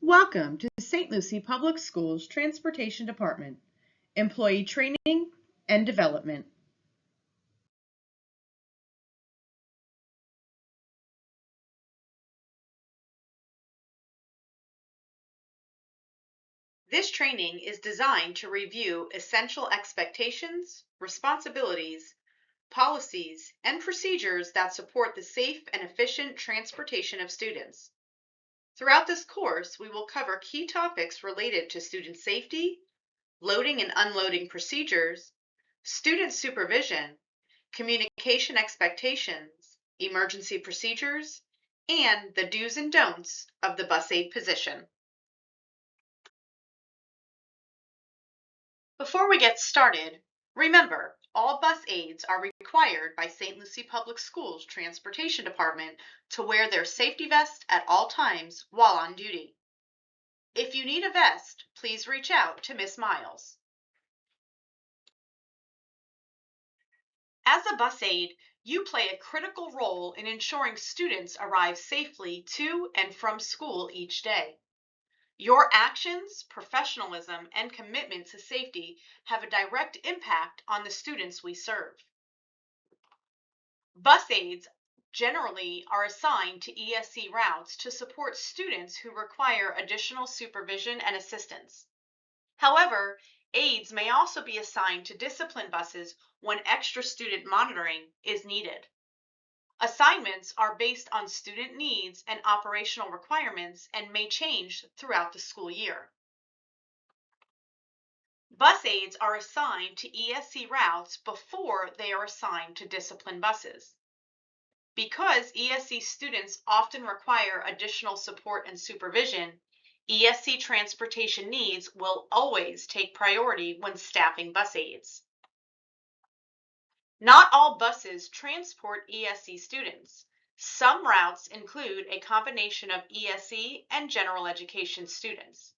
Welcome to St. Lucie Public Schools Transportation Department, Employee Training and Development. This training is designed to review essential expectations, responsibilities, policies, and procedures that support the safe and efficient transportation of students. Throughout this course, we will cover key topics related to student safety, loading and unloading procedures, student supervision, communication expectations, emergency procedures, and the do's and don'ts of the bus aide position. Before we get started, remember, all bus aides are required by St. Lucie Public Schools Transportation Department to wear their safety vest at all times while on duty. If you need a vest, please reach out to Miss Miles. As a bus aide, you play a critical role in ensuring students arrive safely to and from school each day. Your actions, professionalism, and commitment to safety have a direct impact on the students we serve. Bus aides generally are assigned to ESC routes to support students who require additional supervision and assistance. However, aides may also be assigned to discipline buses when extra student monitoring is needed. Assignments are based on student needs and operational requirements and may change throughout the school year. Bus aides are assigned to ESC routes before they are assigned to discipline buses. Because ESC students often require additional support and supervision, ESC transportation needs will always take priority when staffing bus aides. Not all buses transport ESC students. Some routes include a combination of ESC and general education students.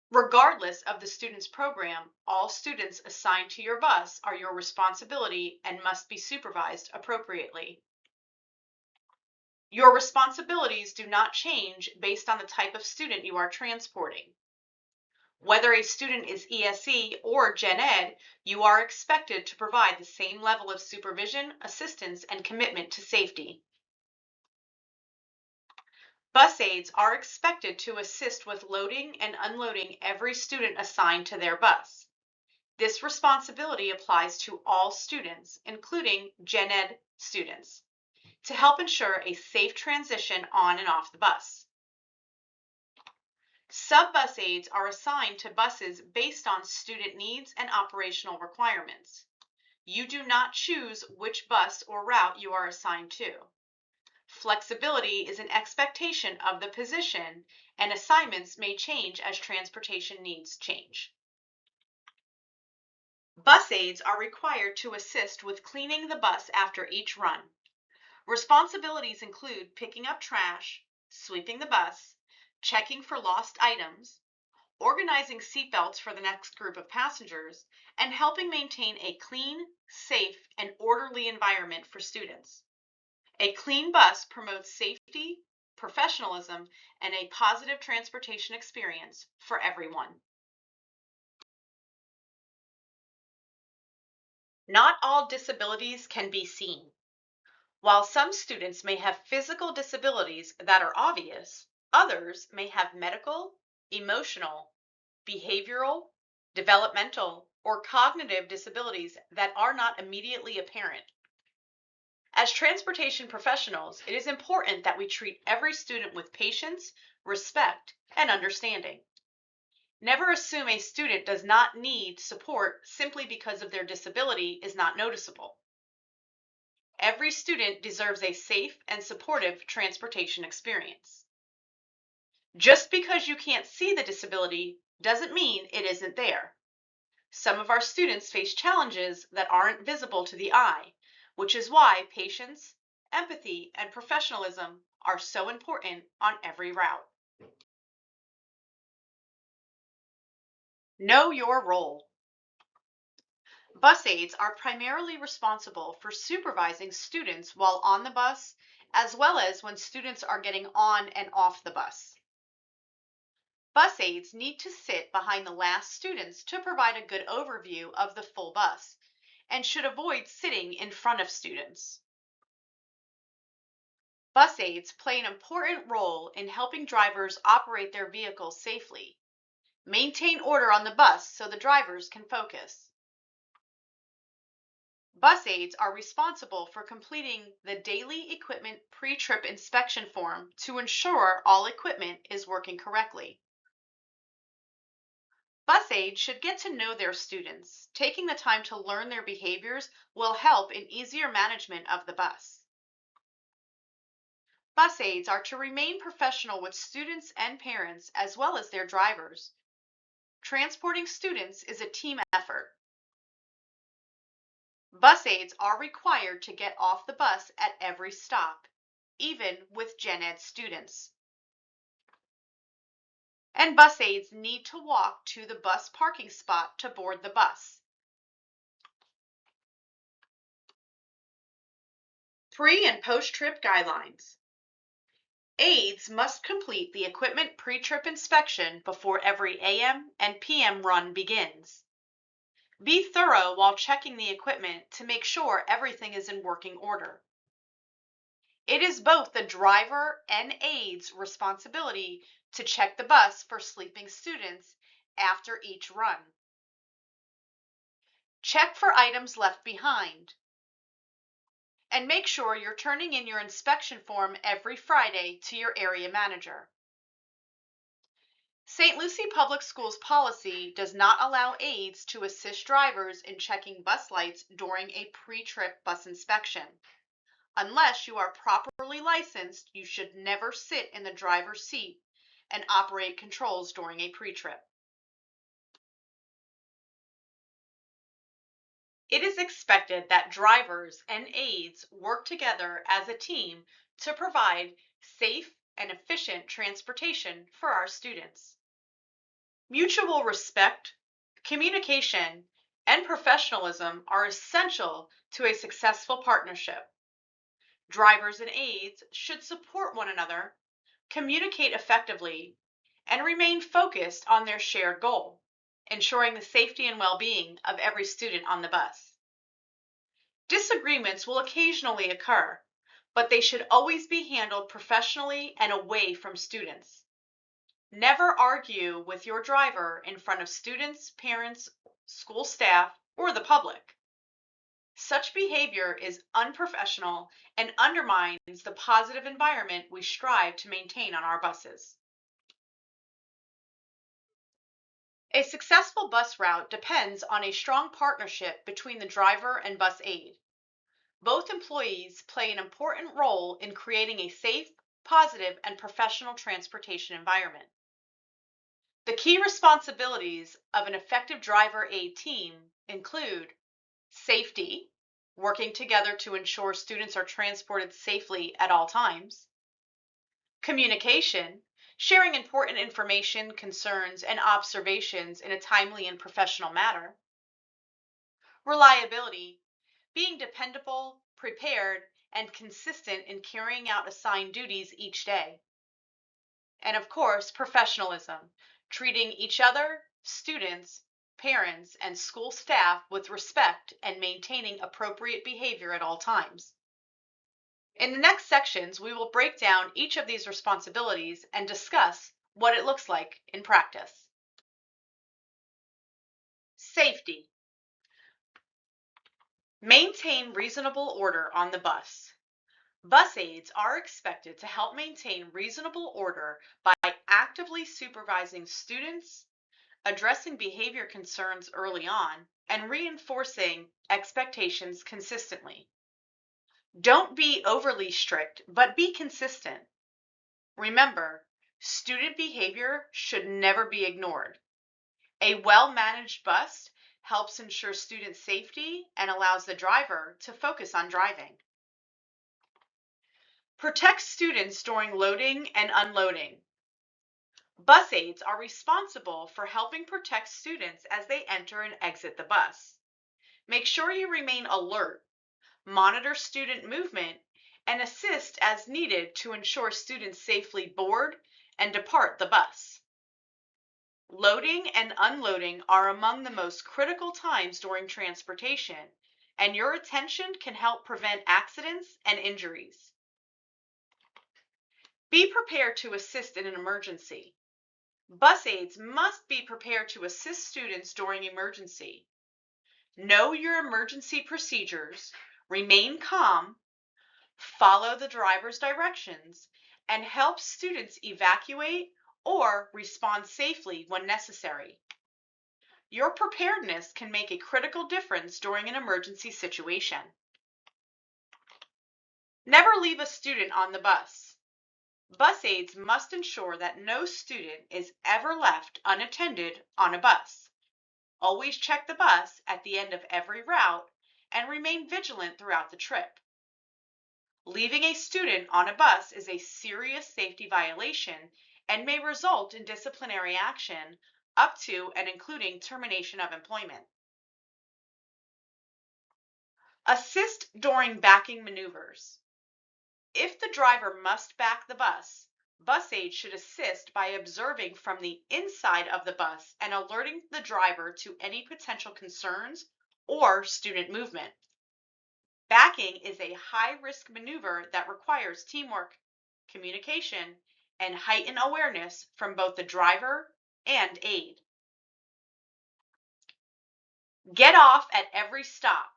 Regardless of the student's program, all students assigned to your bus are your responsibility and must be supervised appropriately. Your responsibilities do not change based on the type of student you are transporting. Whether a student is ESC or Gen Ed, you are expected to provide the same level of supervision, assistance, and commitment to safety. Bus aides are expected to assist with loading and unloading every student assigned to their bus. This responsibility applies to all students, including Gen Ed students, to help ensure a safe transition on and off the bus. Sub-bus aides are assigned to buses based on student needs and operational requirements. You do not choose which bus or route you are assigned to. Flexibility is an expectation of the position, and assignments may change as transportation needs change. Bus aides are required to assist with cleaning the bus after each run. Responsibilities include picking up trash, sweeping the bus, checking for lost items, organizing seatbelts for the next group of passengers, and helping maintain a clean, safe, and orderly environment for students. A clean bus promotes safety, professionalism, and a positive transportation experience for everyone. Not all disabilities can be seen. While some students may have physical disabilities that are obvious, others may have medical, emotional, behavioral, developmental, or cognitive disabilities that are not immediately apparent. As transportation professionals, it is important that we treat every student with patience, respect, and understanding. Never assume a student does not need support simply because of their disability is not noticeable. Every student deserves a safe and supportive transportation experience. Just because you can't see the disability doesn't mean it isn't there. Some of our students face challenges that aren't visible to the eye, which is why patience, empathy, and professionalism are so important on every route. Know your role. Bus aides are primarily responsible for supervising students while on the bus, as well as when students are getting on and off the bus. Bus aides need to sit behind the last students to provide a good overview of the full bus and should avoid sitting in front of students. Bus aides play an important role in helping drivers operate their vehicles safely, maintain order on the bus so the drivers can focus. Bus aides are responsible for completing the daily equipment pre-trip inspection form to ensure all equipment is working correctly. Bus aides should get to know their students. Taking the time to learn their behaviors will help in easier management of the bus. Bus aides are to remain professional with students and parents as well as their drivers. Transporting students is a team effort. Bus aides are required to get off the bus at every stop, even with Gen Ed students. And bus aides need to walk to the bus parking spot to board the bus. Pre and post-trip guidelines. Aides must complete the equipment pre-trip inspection before every AM and PM run begins. Be thorough while checking the equipment to make sure everything is in working order. It is both the driver and aide's responsibility to check the bus for sleeping students after each run. Check for items left behind. And make sure you're turning in your inspection form every Friday to your area manager. St. Lucie Public Schools policy does not allow aides to assist drivers in checking bus lights during a pre-trip bus inspection. Unless you are properly licensed, you should never sit in the driver's seat and operate controls during a pre-trip. It is expected that drivers and aides work together as a team to provide safe and efficient transportation for our students. Mutual respect, communication, and professionalism are essential to a successful partnership. Drivers and aides should support one another, communicate effectively, and remain focused on their shared goal, ensuring the safety and well-being of every student on the bus. Disagreements will occasionally occur, but they should always be handled professionally and away from students. Never argue with your driver in front of students, parents, school staff, or the public. Such behavior is unprofessional and undermines the positive environment we strive to maintain on our buses. A successful bus route depends on a strong partnership between the driver and bus aide. Both employees play an important role in creating a safe, positive, and professional transportation environment. The key responsibilities of an effective driver-aide team include safety, working together to ensure students are transported safely at all times; communication, sharing important information, concerns, and observations in a timely and professional manner; reliability, being dependable, prepared, and consistent in carrying out assigned duties each day; and of course, professionalism, treating each other, students, parents, and school staff with respect and maintaining appropriate behavior at all times. In the next sections, we will break down each of these responsibilities and discuss what it looks like in practice. Safety. Maintain reasonable order on the bus. Bus aides are expected to help maintain reasonable order by actively supervising students, addressing behavior concerns early on, and reinforcing expectations consistently. Don't be overly strict, but be consistent. Remember, student behavior should never be ignored. A well-managed bus helps ensure student safety and allows the driver to focus on driving. Protect students during loading and unloading. Bus aides are responsible for helping protect students as they enter and exit the bus. Make sure you remain alert, monitor student movement, and assist as needed to ensure students safely board and depart the bus. Loading and unloading are among the most critical times during transportation, and your attention can help prevent accidents and injuries. Be prepared to assist in an emergency. Bus aides must be prepared to assist students during emergency. Know your emergency procedures, remain calm, follow the driver's directions, and help students evacuate or respond safely when necessary. Your preparedness can make a critical difference during an emergency situation. Never leave a student on the bus. Bus aides must ensure that no student is ever left unattended on a bus. Always check the bus at the end of every route and remain vigilant throughout the trip. Leaving a student on a bus is a serious safety violation and may result in disciplinary action up to and including termination of employment. Assist during backing maneuvers. If the driver must back the bus aid should assist by observing from the inside of the bus and alerting the driver to any potential concerns or student movement. Backing is a high-risk maneuver that requires teamwork, communication, and heightened awareness from both the driver and aide. Get off at every stop.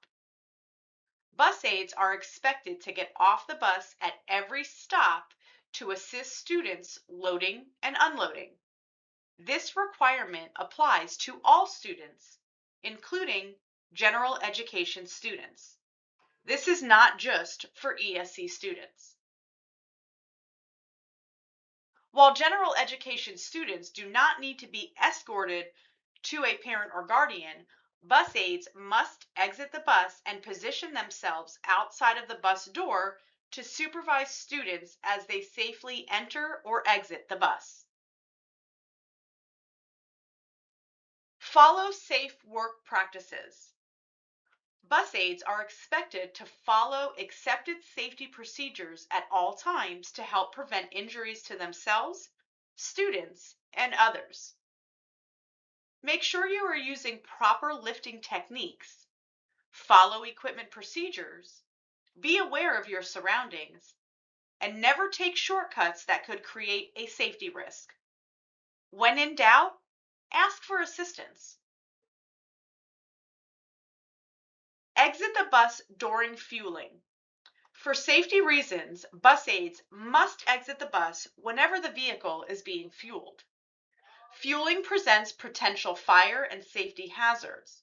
Bus aides are expected to get off the bus at every stop to assist students loading and unloading. This requirement applies to all students, including general education students. This is not just for ESC students. While general education students do not need to be escorted to a parent or guardian, bus aides must exit the bus and position themselves outside of the bus door to supervise students as they safely enter or exit the bus. Follow safe work practices. Bus aides are expected to follow accepted safety procedures at all times to help prevent injuries to themselves, students, and others. Make sure you are using proper lifting techniques, follow equipment procedures, be aware of your surroundings, and never take shortcuts that could create a safety risk. When in doubt, ask for assistance. Exit the bus during fueling. For safety reasons, bus aides must exit the bus whenever the vehicle is being fueled. Fueling presents potential fire and safety hazards.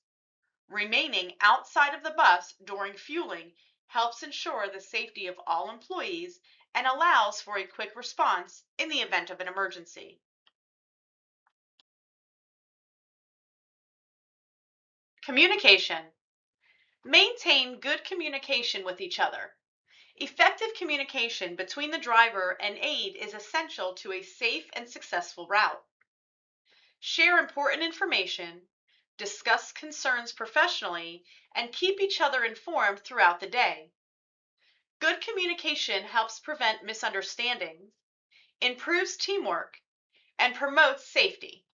Remaining outside of the bus during fueling helps ensure the safety of all employees and allows for a quick response in the event of an emergency. Communication. Maintain good communication with each other. Effective communication between the driver and aide is essential to a safe and successful route. Share important information, discuss concerns professionally, and keep each other informed throughout the day. Good communication helps prevent misunderstandings, improves teamwork, and promotes safety.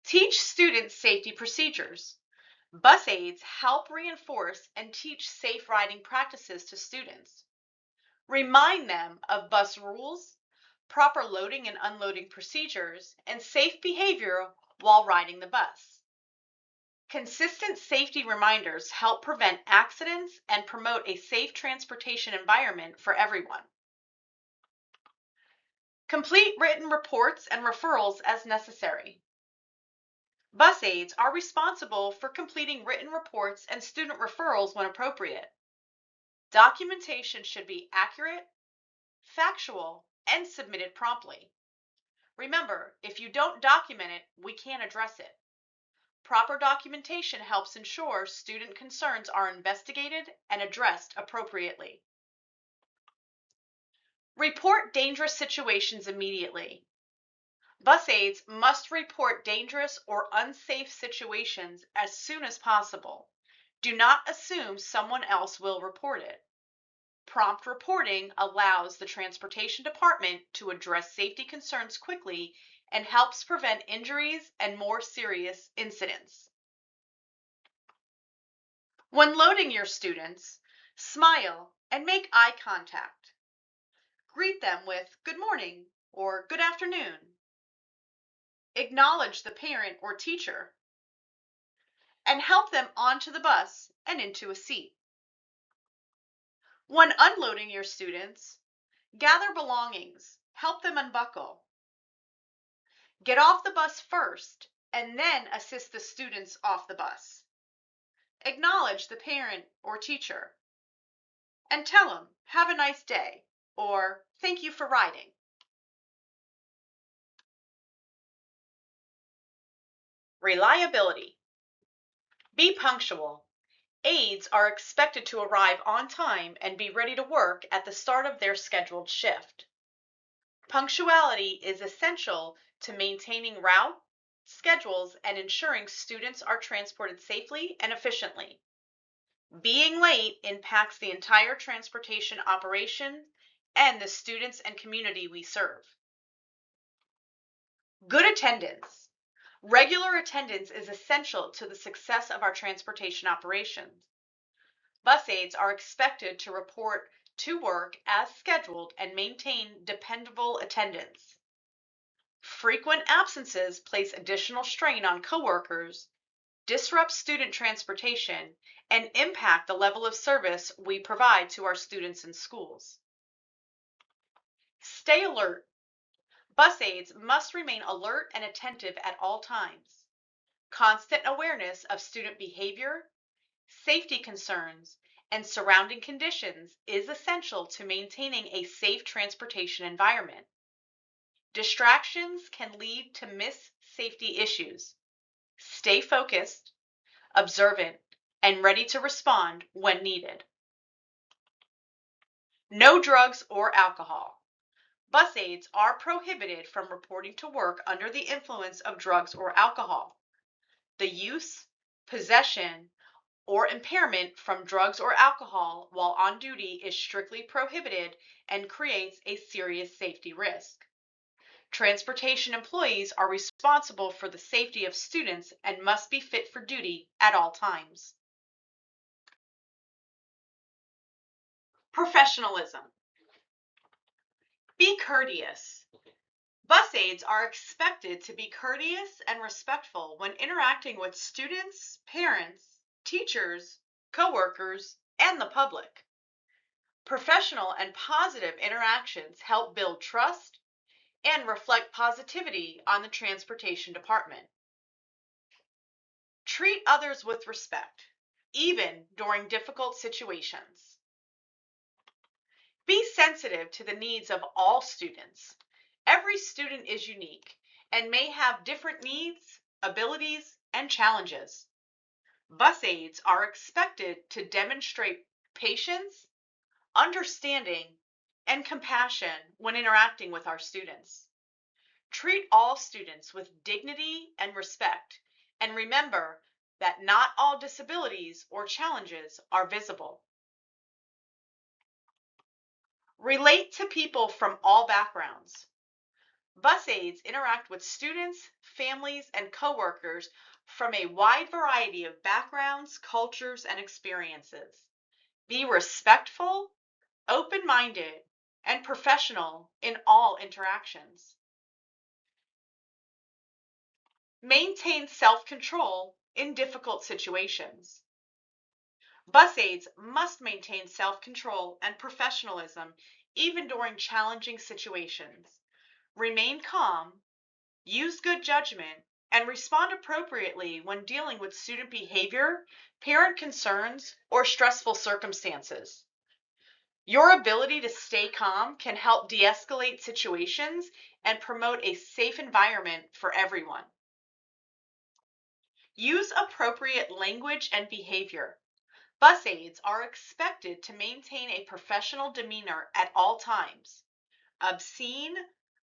Teach students safety procedures. Bus aides help reinforce and teach safe riding practices to students. Remind them of bus rules, proper loading and unloading procedures, and safe behavior while riding the bus. Consistent safety reminders help prevent accidents and promote a safe transportation environment for everyone. Complete written reports and referrals as necessary. Bus aides are responsible for completing written reports and student referrals when appropriate. Documentation should be accurate, factual, and submitted promptly. Remember, if you don't document it, we can't address it. Proper documentation helps ensure student concerns are investigated and addressed appropriately. Report dangerous situations immediately. Bus aides must report dangerous or unsafe situations as soon as possible. Do not assume someone else will report it. Prompt reporting allows the transportation department to address safety concerns quickly and helps prevent injuries and more serious incidents. When loading your students, smile and make eye contact. Greet them with good morning or good afternoon. Acknowledge the parent or teacher and help them onto the bus and into a seat. When unloading your students, gather belongings, help them unbuckle. Get off the bus first and then assist the students off the bus. Acknowledge the parent or teacher and tell them, have a nice day, or thank you for riding. Reliability. Be punctual. Aides are expected to arrive on time and be ready to work at the start of their scheduled shift. Punctuality is essential to maintaining route, schedules, and ensuring students are transported safely and efficiently. Being late impacts the entire transportation operation and the students and community we serve. Good attendance. Regular attendance is essential to the success of our transportation operations. Bus aides are expected to report to work as scheduled and maintain dependable attendance. Frequent absences place additional strain on coworkers, disrupt student transportation, and impact the level of service we provide to our students in schools. Stay alert. Bus aides must remain alert and attentive at all times. Constant awareness of student behavior, safety concerns, and surrounding conditions is essential to maintaining a safe transportation environment. Distractions can lead to missed safety issues. Stay focused, observant, and ready to respond when needed. No drugs or alcohol. Bus aides are prohibited from reporting to work under the influence of drugs or alcohol. The use, possession, or impairment from drugs or alcohol while on duty is strictly prohibited and creates a serious safety risk. Transportation employees are responsible for the safety of students and must be fit for duty at all times. Professionalism. Be courteous. Bus aides are expected to be courteous and respectful when interacting with students, parents, teachers, coworkers, and the public. Professional and positive interactions help build trust and reflect positivity on the transportation department. Treat others with respect, even during difficult situations. Be sensitive to the needs of all students. Every student is unique and may have different needs, abilities, and challenges. Bus aides are expected to demonstrate patience, understanding, and compassion when interacting with our students. Treat all students with dignity and respect, and remember that not all disabilities or challenges are visible. Relate to people from all backgrounds. Bus aides interact with students, families, and coworkers from a wide variety of backgrounds, cultures, and experiences. Be respectful, open-minded, and professional in all interactions. Maintain self-control in difficult situations. Bus aides must maintain self-control and professionalism even during challenging situations. Remain calm, use good judgment, and respond appropriately when dealing with student behavior, parent concerns, or stressful circumstances. Your ability to stay calm can help de-escalate situations and promote a safe environment for everyone. Use appropriate language and behavior. Bus aides are expected to maintain a professional demeanor at all times. Obscene,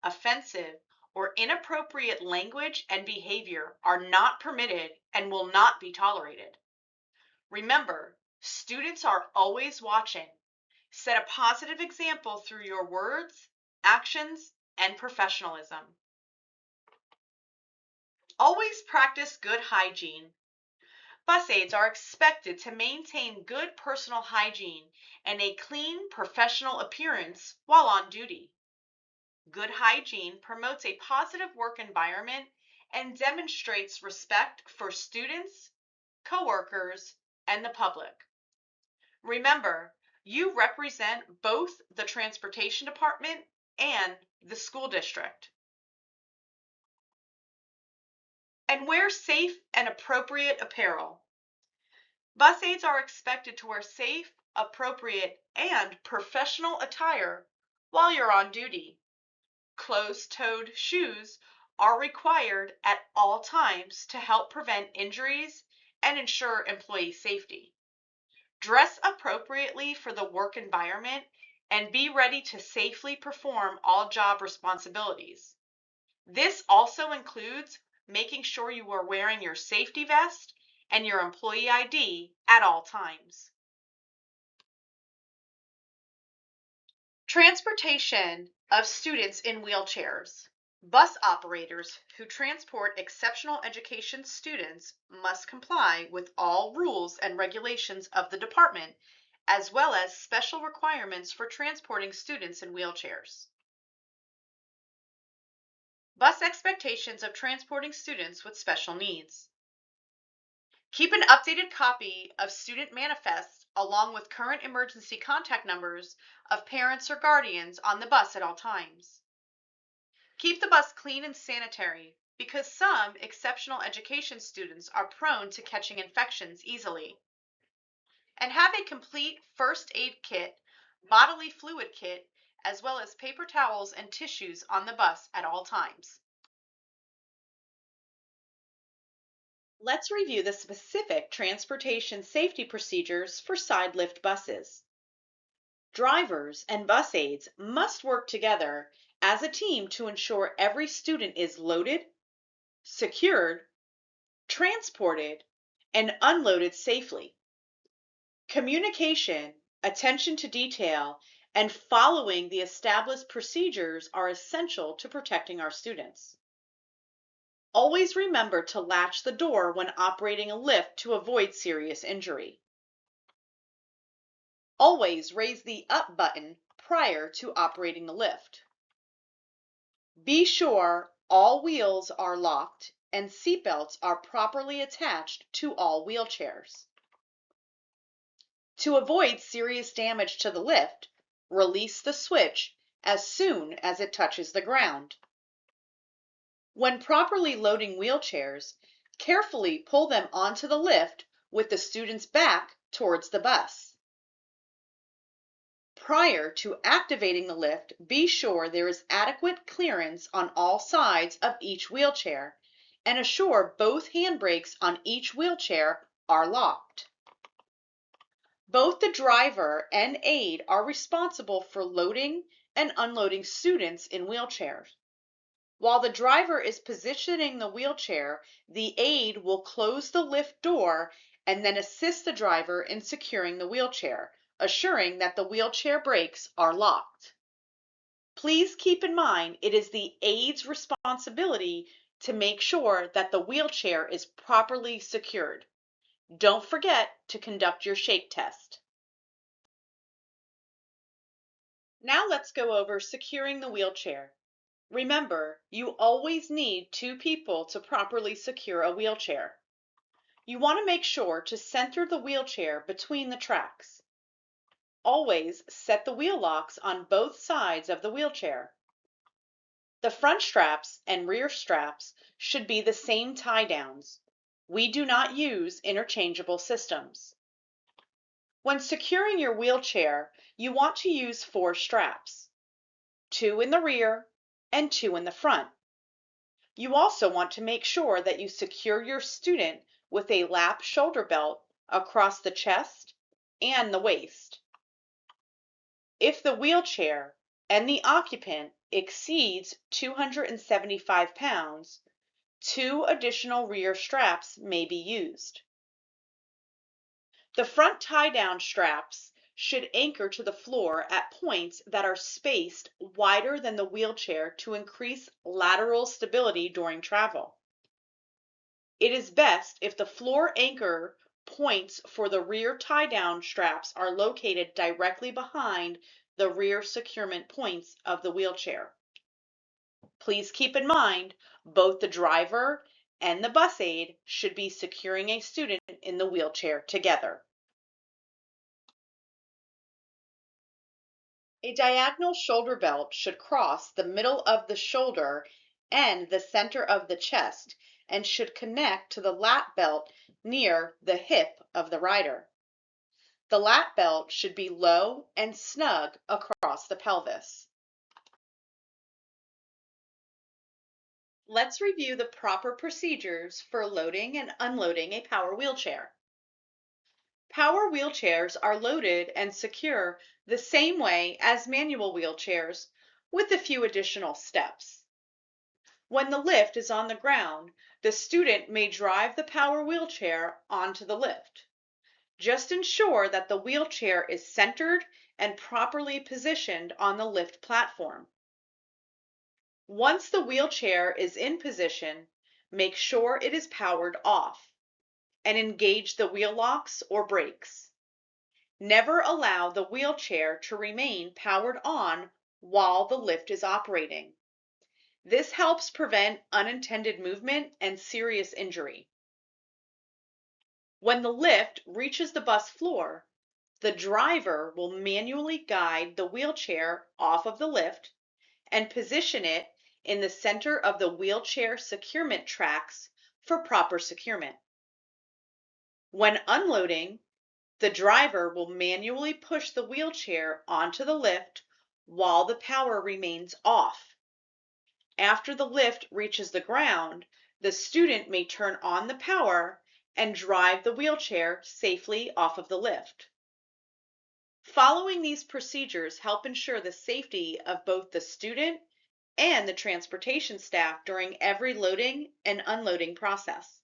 offensive, or inappropriate language and behavior are not permitted and will not be tolerated. Remember, students are always watching. Set a positive example through your words, actions, and professionalism. Always practice good hygiene. Bus aides are expected to maintain good personal hygiene and a clean, professional appearance while on duty. Good hygiene promotes a positive work environment and demonstrates respect for students, coworkers, and the public. Remember, you represent both the transportation department and the school district. And wear safe and appropriate apparel. Bus aides are expected to wear safe, appropriate, and professional attire while you're on duty. Closed-toed shoes are required at all times to help prevent injuries and ensure employee safety. Dress appropriately for the work environment and be ready to safely perform all job responsibilities. This also includes making sure you are wearing your safety vest and your employee ID at all times. Transportation of students in wheelchairs. Bus operators who transport exceptional education students must comply with all rules and regulations of the department, as well as special requirements for transporting students in wheelchairs. Bus expectations of transporting students with special needs. Keep an updated copy of student manifests along with current emergency contact numbers of parents or guardians on the bus at all times. Keep the bus clean and sanitary because some exceptional education students are prone to catching infections easily. And have a complete first aid kit, bodily fluid kit, as well as paper towels and tissues on the bus at all times. Let's review the specific transportation safety procedures for side lift buses. Drivers and bus aides must work together as a team to ensure every student is loaded, secured, transported, and unloaded safely. Communication, attention to detail, and following the established procedures are essential to protecting our students. Always remember to latch the door when operating a lift to avoid serious injury. Always raise the up button prior to operating the lift. Be sure all wheels are locked and seatbelts are properly attached to all wheelchairs. To avoid serious damage to the lift, release the switch as soon as it touches the ground. When properly loading wheelchairs, carefully pull them onto the lift with the student's back towards the bus. Prior to activating the lift, be sure there is adequate clearance on all sides of each wheelchair and assure both handbrakes on each wheelchair are locked. Both the driver and aide are responsible for loading and unloading students in wheelchairs. While the driver is positioning the wheelchair, the aide will close the lift door and then assist the driver in securing the wheelchair, assuring that the wheelchair brakes are locked. Please keep in mind it is the aide's responsibility to make sure that the wheelchair is properly secured. Don't forget to conduct your shake test. Now let's go over securing the wheelchair. Remember, you always need two people to properly secure a wheelchair. You want to make sure to center the wheelchair between the tracks. Always set the wheel locks on both sides of the wheelchair. The front straps and rear straps should be the same tie downs. We do not use interchangeable systems. When securing your wheelchair, you want to use 4 straps, 2 in the rear and 2 in the front. You also want to make sure that you secure your student with a lap shoulder belt across the chest and the waist. If the wheelchair and the occupant exceeds 275 pounds, 2 additional rear straps may be used. The front tie-down straps should anchor to the floor at points that are spaced wider than the wheelchair to increase lateral stability during travel. It is best if the floor anchor points for the rear tie-down straps are located directly behind the rear securement points of the wheelchair. Please keep in mind, both the driver and the bus aide should be securing a student in the wheelchair together. A diagonal shoulder belt should cross the middle of the shoulder and the center of the chest and should connect to the lap belt near the hip of the rider. The lap belt should be low and snug across the pelvis. Let's review the proper procedures for loading and unloading a power wheelchair. Power wheelchairs are loaded and secure the same way as manual wheelchairs, with a few additional steps. When the lift is on the ground, the student may drive the power wheelchair onto the lift. Just ensure that the wheelchair is centered and properly positioned on the lift platform. Once the wheelchair is in position, make sure it is powered off and engage the wheel locks or brakes. Never allow the wheelchair to remain powered on while the lift is operating. This helps prevent unintended movement and serious injury. When the lift reaches the bus floor, the driver will manually guide the wheelchair off of the lift and position it in the center of the wheelchair securement tracks for proper securement. When unloading, the driver will manually push the wheelchair onto the lift while the power remains off. After the lift reaches the ground, the student may turn on the power and drive the wheelchair safely off of the lift. Following these procedures help ensure the safety of both the student and the transportation staff during every loading and unloading process.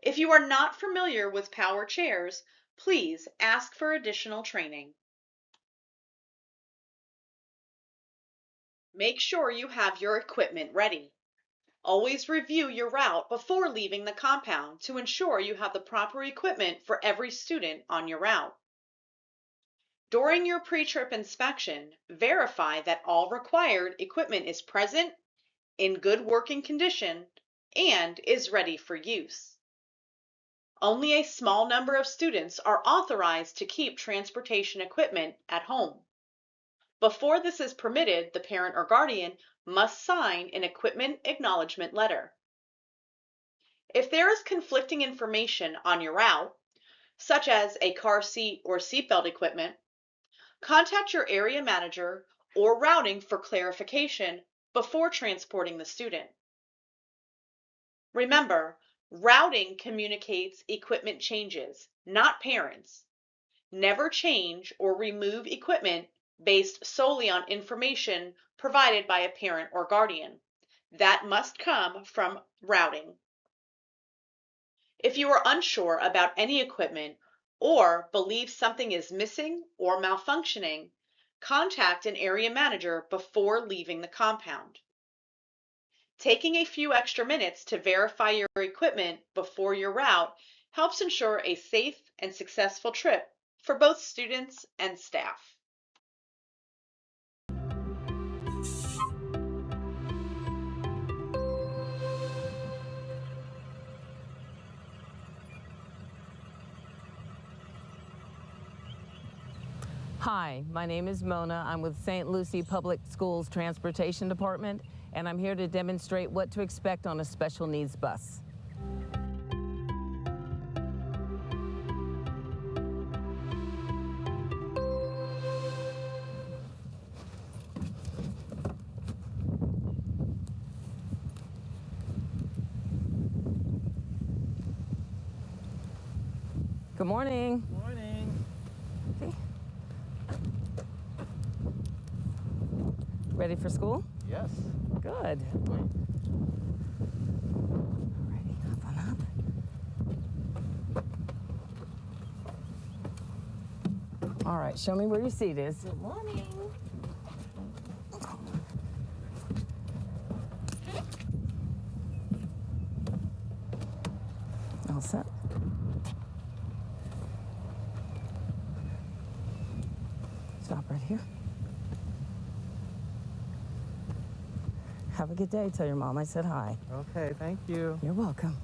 If you are not familiar with power chairs, please ask for additional training. Make sure you have your equipment ready. Always review your route before leaving the compound to ensure you have the proper equipment for every student on your route. During your pre-trip inspection, verify that all required equipment is present, in good working condition, and is ready for use. Only a small number of students are authorized to keep transportation equipment at home. Before this is permitted, the parent or guardian must sign an equipment acknowledgement letter. If there is conflicting information on your route, such as a car seat or seatbelt equipment, contact your area manager or routing for clarification before transporting the student. Remember, routing communicates equipment changes, not parents. Never change or remove equipment based solely on information provided by a parent or guardian. That must come from routing. If you are unsure about any equipment or believe something is missing or malfunctioning, contact an area manager before leaving the compound. Taking a few extra minutes to verify your equipment before your route helps ensure a safe and successful trip for both students and staff. Hi, my name is Mona. I'm with St. Lucie Public Schools Transportation Department, and I'm here to demonstrate what to expect on a special needs bus. Good morning. Morning. Okay. Ready for school? Yes. Good. Wait. Alrighty, hop on up. All right, show me where your seat is. Good morning. set. Stop right here. Have a good day. Tell your mom I said hi. Okay, thank you. You're welcome.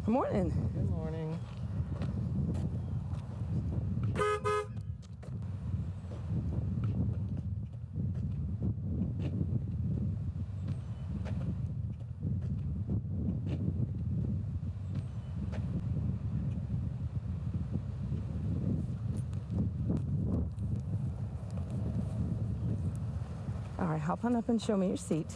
Good morning. Good morning. All right, hop on up and show me your seat.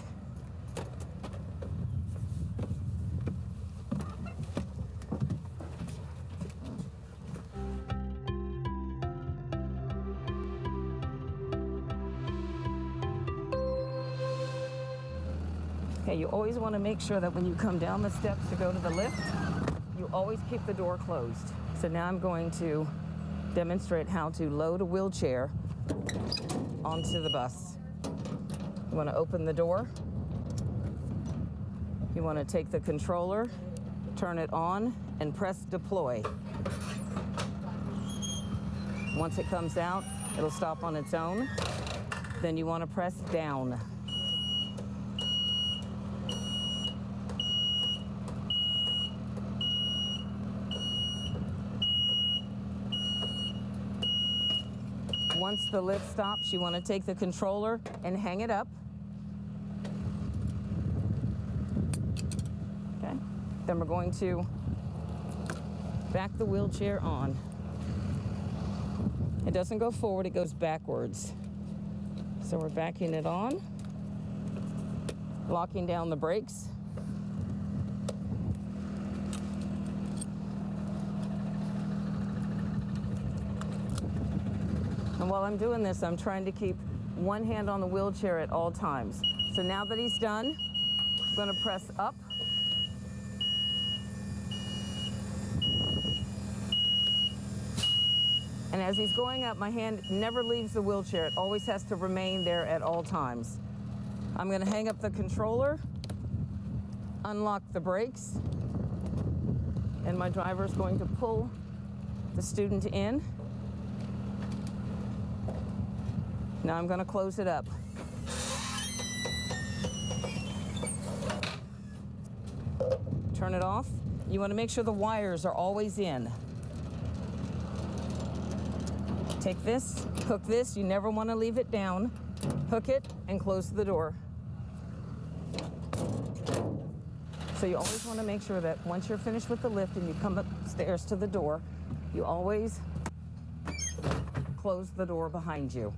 Okay, you always want to make sure that when you come down the steps to go to the lift, you always keep the door closed. So now I'm going to demonstrate how to load a wheelchair onto the bus. You want to open the door. You want to take the controller, turn it on, and press deploy. Once it comes out, it'll stop on its own. Then you want to press down. Once the lift stops, you want to take the controller and hang it up. Okay. Then we're going to back the wheelchair on. It doesn't go forward, it goes backwards. So we're backing it on, locking down the brakes. And while I'm doing this, I'm trying to keep one hand on the wheelchair at all times. So now that he's done, I'm going to press up. And as he's going up, my hand never leaves the wheelchair. It always has to remain there at all times. I'm going to hang up the controller, unlock the brakes, and my driver is going to pull the student in. Now I'm going to close it up. Turn it off. You want to make sure the wires are always in. Take this, hook this. You never want to leave it down. Hook it and close the door. So you always want to make sure that once you're finished with the lift and you come upstairs to the door, you always close the door behind you.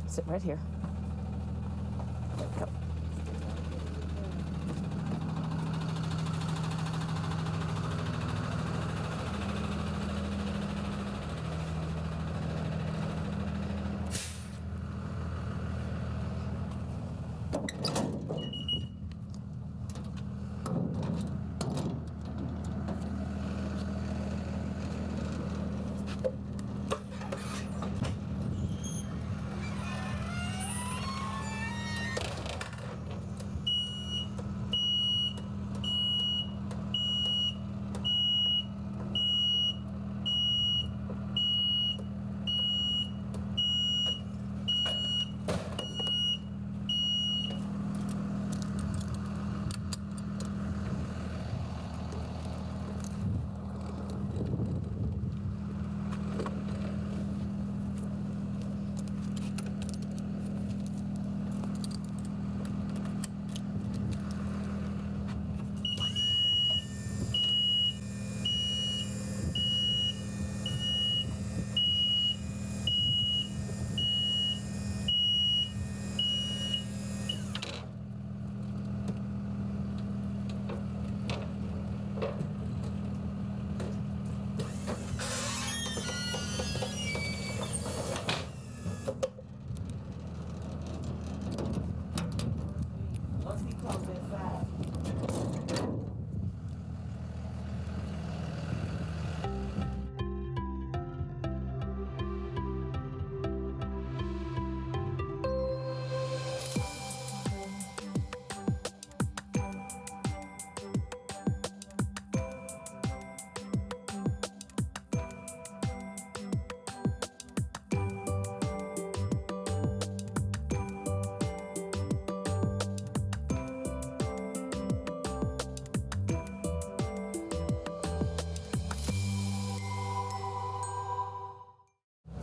Sit right here. Go.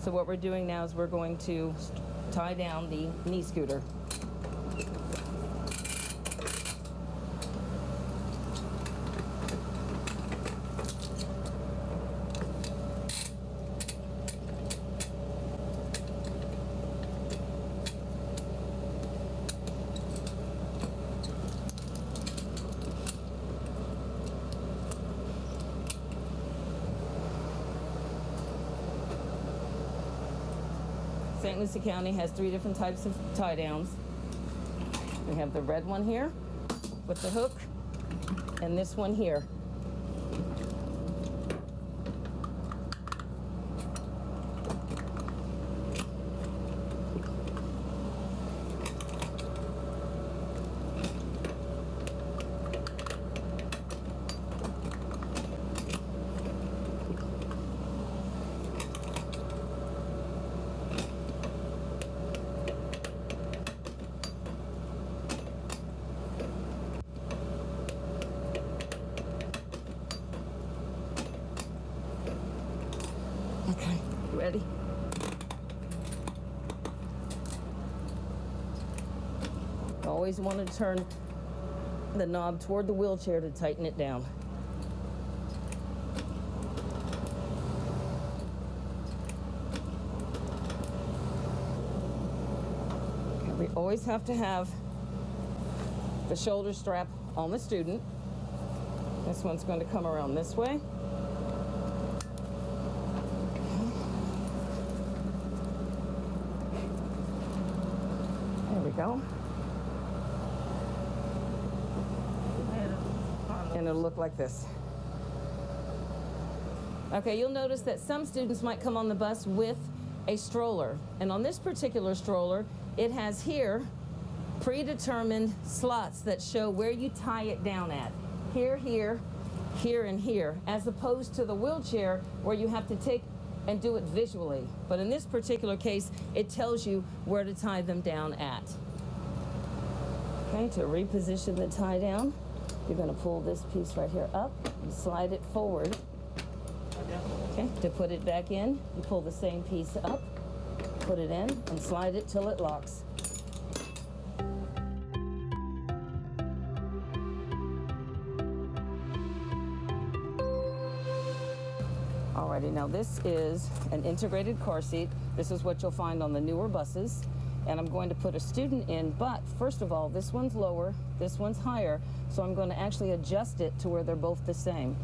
So what we're doing now is we're going to tie down the knee scooter. St. Lucie County has 3 different types of tie downs. We have the red one here with the hook and this one here. Okay, ready? Always want to turn the knob toward the wheelchair to tighten it down. Okay, we always have to have the shoulder strap on the student. This one's going to come around this way. There we go. And it'll look like this. Okay, you'll notice that some students might come on the bus with a stroller. And on this particular stroller, it has here predetermined slots that show where you tie it down at. Here, here, here, and here, as opposed to the wheelchair where you have to take and do it visually. But in this particular case, it tells you where to tie them down at. Okay, to reposition the tie down, you're going to pull this piece right here up and slide it forward. Okay, to put it back in, you pull the same piece up, put it in, and slide it till it locks. Alrighty, now this is an integrated car seat. This is what you'll find on the newer buses. And I'm going to put a student in, but first of all, this one's lower, this one's higher, so I'm going to actually adjust it to where they're both the same.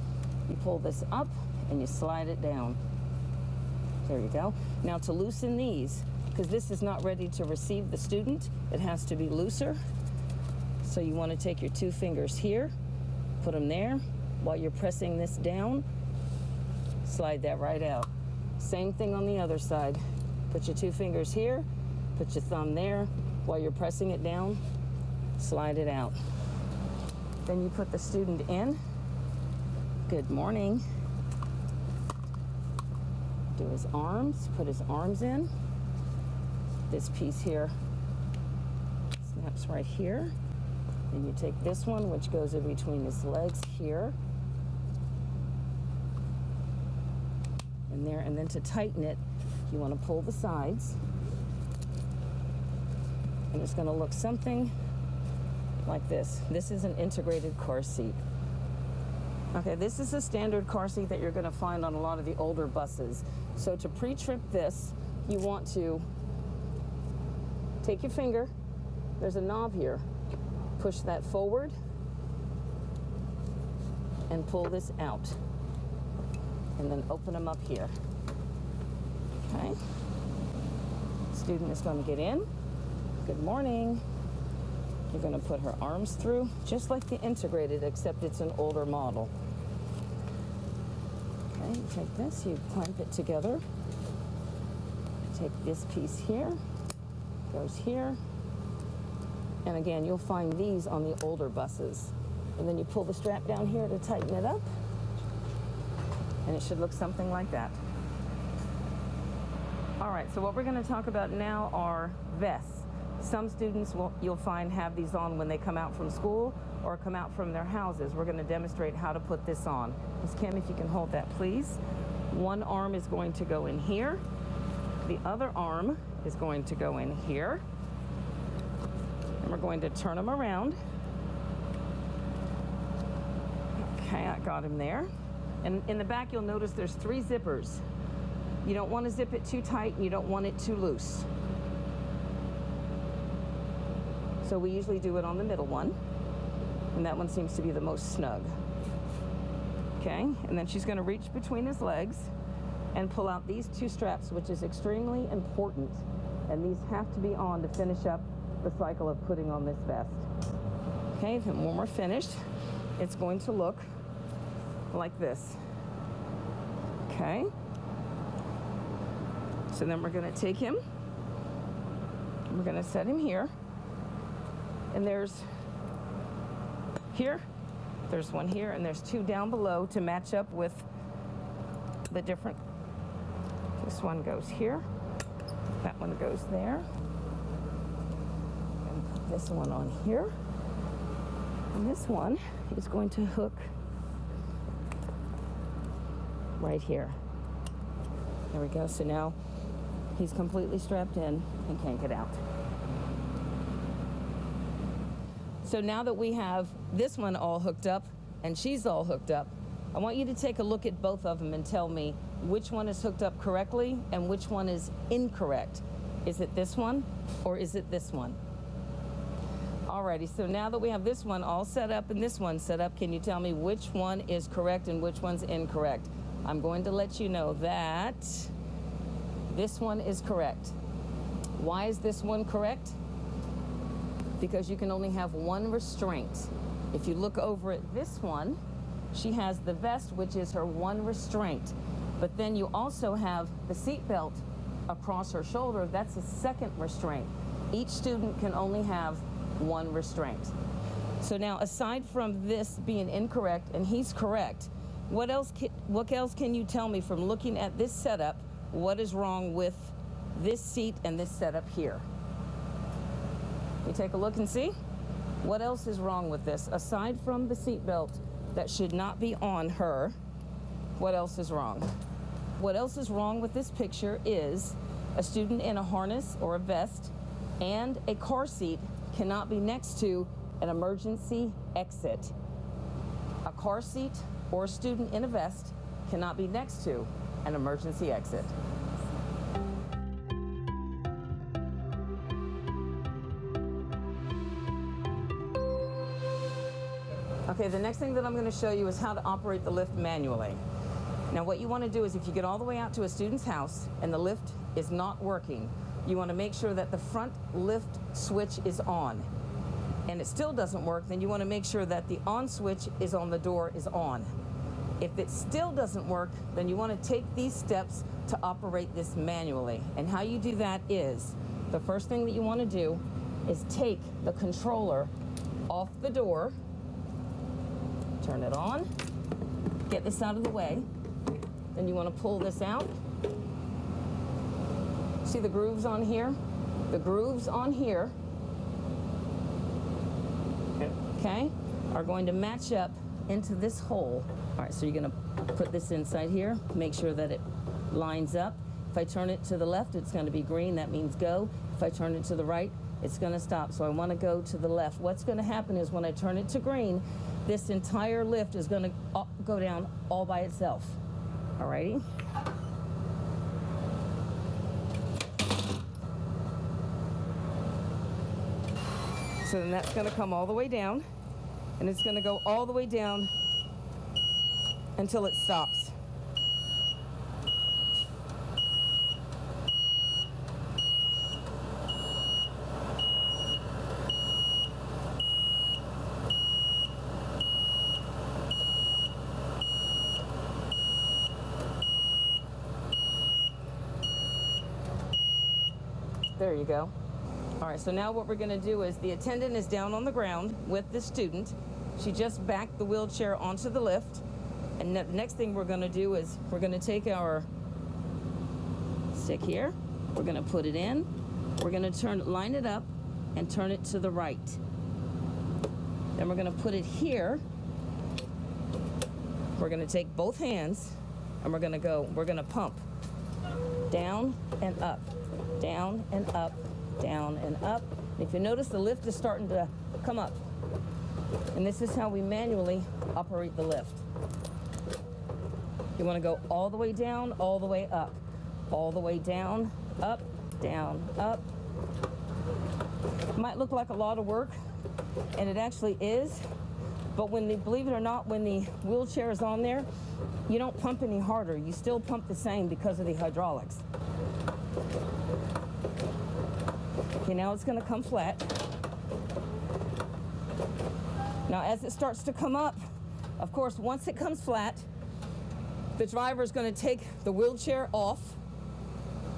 You pull this up and you slide it down. There you go. Now to loosen these, because this is not ready to receive the student, it has to be looser. So you want to take your 2 fingers here, put them there. While you're pressing this down, slide that right out. Same thing on the other side. Put your 2 fingers here, put your thumb there. While you're pressing it down, slide it out. Then you put the student in. Good morning. Do his arms, put his arms in. This piece here snaps right here. Then you take this one, which goes in between his legs here. And there, and then to tighten it, you want to pull the sides. And it's going to look something like this. This is an integrated car seat. Okay, this is a standard car seat that you're going to find on a lot of the older buses. So to pre-trip this, you want to take your finger, there's a knob here, push that forward and pull this out. And then open them up here. Okay. Student is going to get in. Good morning. You're going to put her arms through, just like the integrated, except it's an older model. Okay, you take this, you clamp it together. Take this piece here, goes here. And again, you'll find these on the older buses. And then you pull the strap down here to tighten it up. And it should look something like that. All right, so what we're going to talk about now are vests. Some students you'll find have these on when they come out from school or come out from their houses. We're going to demonstrate how to put this on. Ms. Kim, if you can hold that, please. One arm is going to go in here. The other arm is going to go in here. And we're going to turn him around. Okay, I got him there. And in the back, you'll notice there's 3 zippers. You don't want to zip it too tight, and you don't want it too loose. So we usually do it on the middle one, and that one seems to be the most snug. Okay, and then she's going to reach between his legs and pull out these 2 straps, which is extremely important, and these have to be on to finish up the cycle of putting on this vest. Okay, and when we're finished, it's going to look like this. Okay, so then we're going to take him, we're going to set him here, and there's one here, and there's 2 down below to match up with the different. This one goes here, that one goes there, and put this one on here, and this one is going to hook right here. There we go. So now he's completely strapped in and can't get out. So now that we have this one all hooked up and she's all hooked up, I want you to take a look at both of them and tell me which one is hooked up correctly and which one is incorrect. Is it this one or is it this one? Alrighty, so now that we have this one all set up and this one set up, can you tell me which one is correct and which one's incorrect? I'm going to let you know that this one is correct. Why is this one correct? Because you can only have one restraint. If you look over at this one, she has the vest, which is her one restraint. But then you also have the seat belt across her shoulder. That's a second restraint. Each student can only have one restraint. So now, aside from this being incorrect and he's correct, what else can you tell me from looking at this setup? What is wrong with this seat and this setup here? You take a look and see what else is wrong with this aside from the seat belt that should not be on her. What else is wrong? What else is wrong with this picture is a student in a harness or a vest and a car seat cannot be next to an emergency exit. A car seat or a student in a vest cannot be next to an emergency exit. Okay, the next thing that I'm going to show you is how to operate the lift manually. Now what you want to do is if you get all the way out to a student's house and the lift is not working, you want to make sure that the front lift switch is on. And it still doesn't work, then you want to make sure that the on switch is on the door is on. If it still doesn't work, then you want to take these steps to operate this manually. And how you do that is, the first thing that you want to do is take the controller off the door, turn it on, get this out of the way, then you want to pull this out. See the grooves on here? The grooves on here, okay, are going to match up into this hole. All right, so you're going to put this inside here, make sure that it lines up. If I turn it to the left, it's going to be green, that means go. If I turn it to the right, it's going to stop. So I want to go to the left. What's going to happen is when I turn it to green, this entire lift is going to go down all by itself. All righty? So then that's going to come all the way down, and it's going to go all the way down until it stops. There you go. All right, so now what we're going to do is the attendant is down on the ground with the student. She just backed the wheelchair onto the lift. And the next thing we're going to do is we're going to take our stick here. We're going to put it in. We're going to line it up and turn it to the right. Then we're going to put it here. We're going to take both hands and we're going to pump. down and up, down and up, down and up. And if you notice, the lift is starting to come up. And this is how we manually operate the lift. You want to go all the way down, all the way up, all the way down, up, down, up. It might look like a lot of work, and it actually is, but believe it or not, when the wheelchair is on there, you don't pump any harder. You still pump the same because of the hydraulics. Okay, now it's going to come flat. Now as it starts to come up, of course, once it comes flat, the driver is going to take the wheelchair off,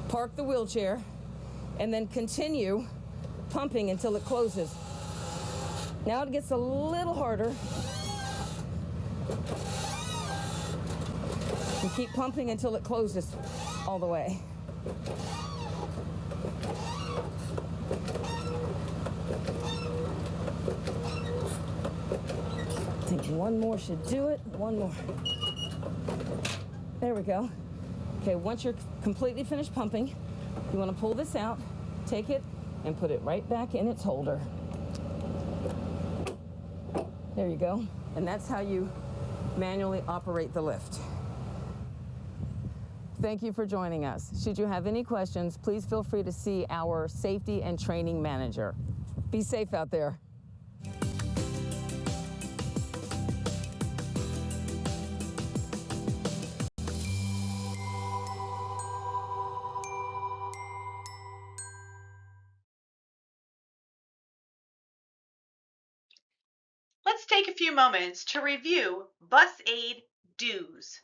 park the wheelchair, and then continue pumping until it closes. Now it gets a little harder. And keep pumping until it closes all the way. I think one more should do it. One more. There we go. Okay, once you're completely finished pumping, you want to pull this out, take it, and put it right back in its holder. There you go. And that's how you manually operate the lift. Thank you for joining us. Should you have any questions, please feel free to see our safety and training manager. Be safe out there. Let's take a few moments to review Bus Aide dues.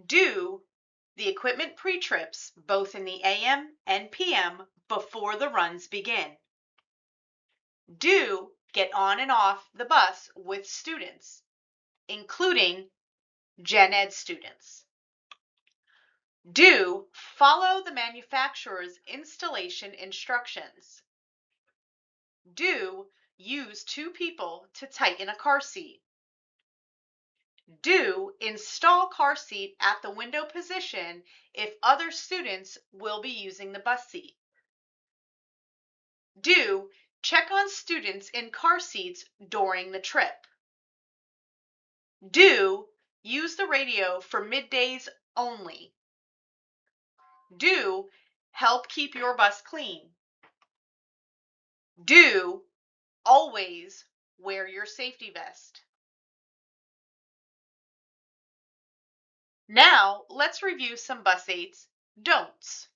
Do the equipment pre-trips both in the AM and PM before the runs begin. Do get on and off the bus with students, including Gen Ed students. Do follow the manufacturer's installation instructions. Do use 2 people to tighten a car seat. Do install car seat at the window position if other students will be using the bus seat. Do check on students in car seats during the trip. Do use the radio for middays only. Do help keep your bus clean. Do always wear your safety vest. Now, let's review some Bus Aide's don'ts.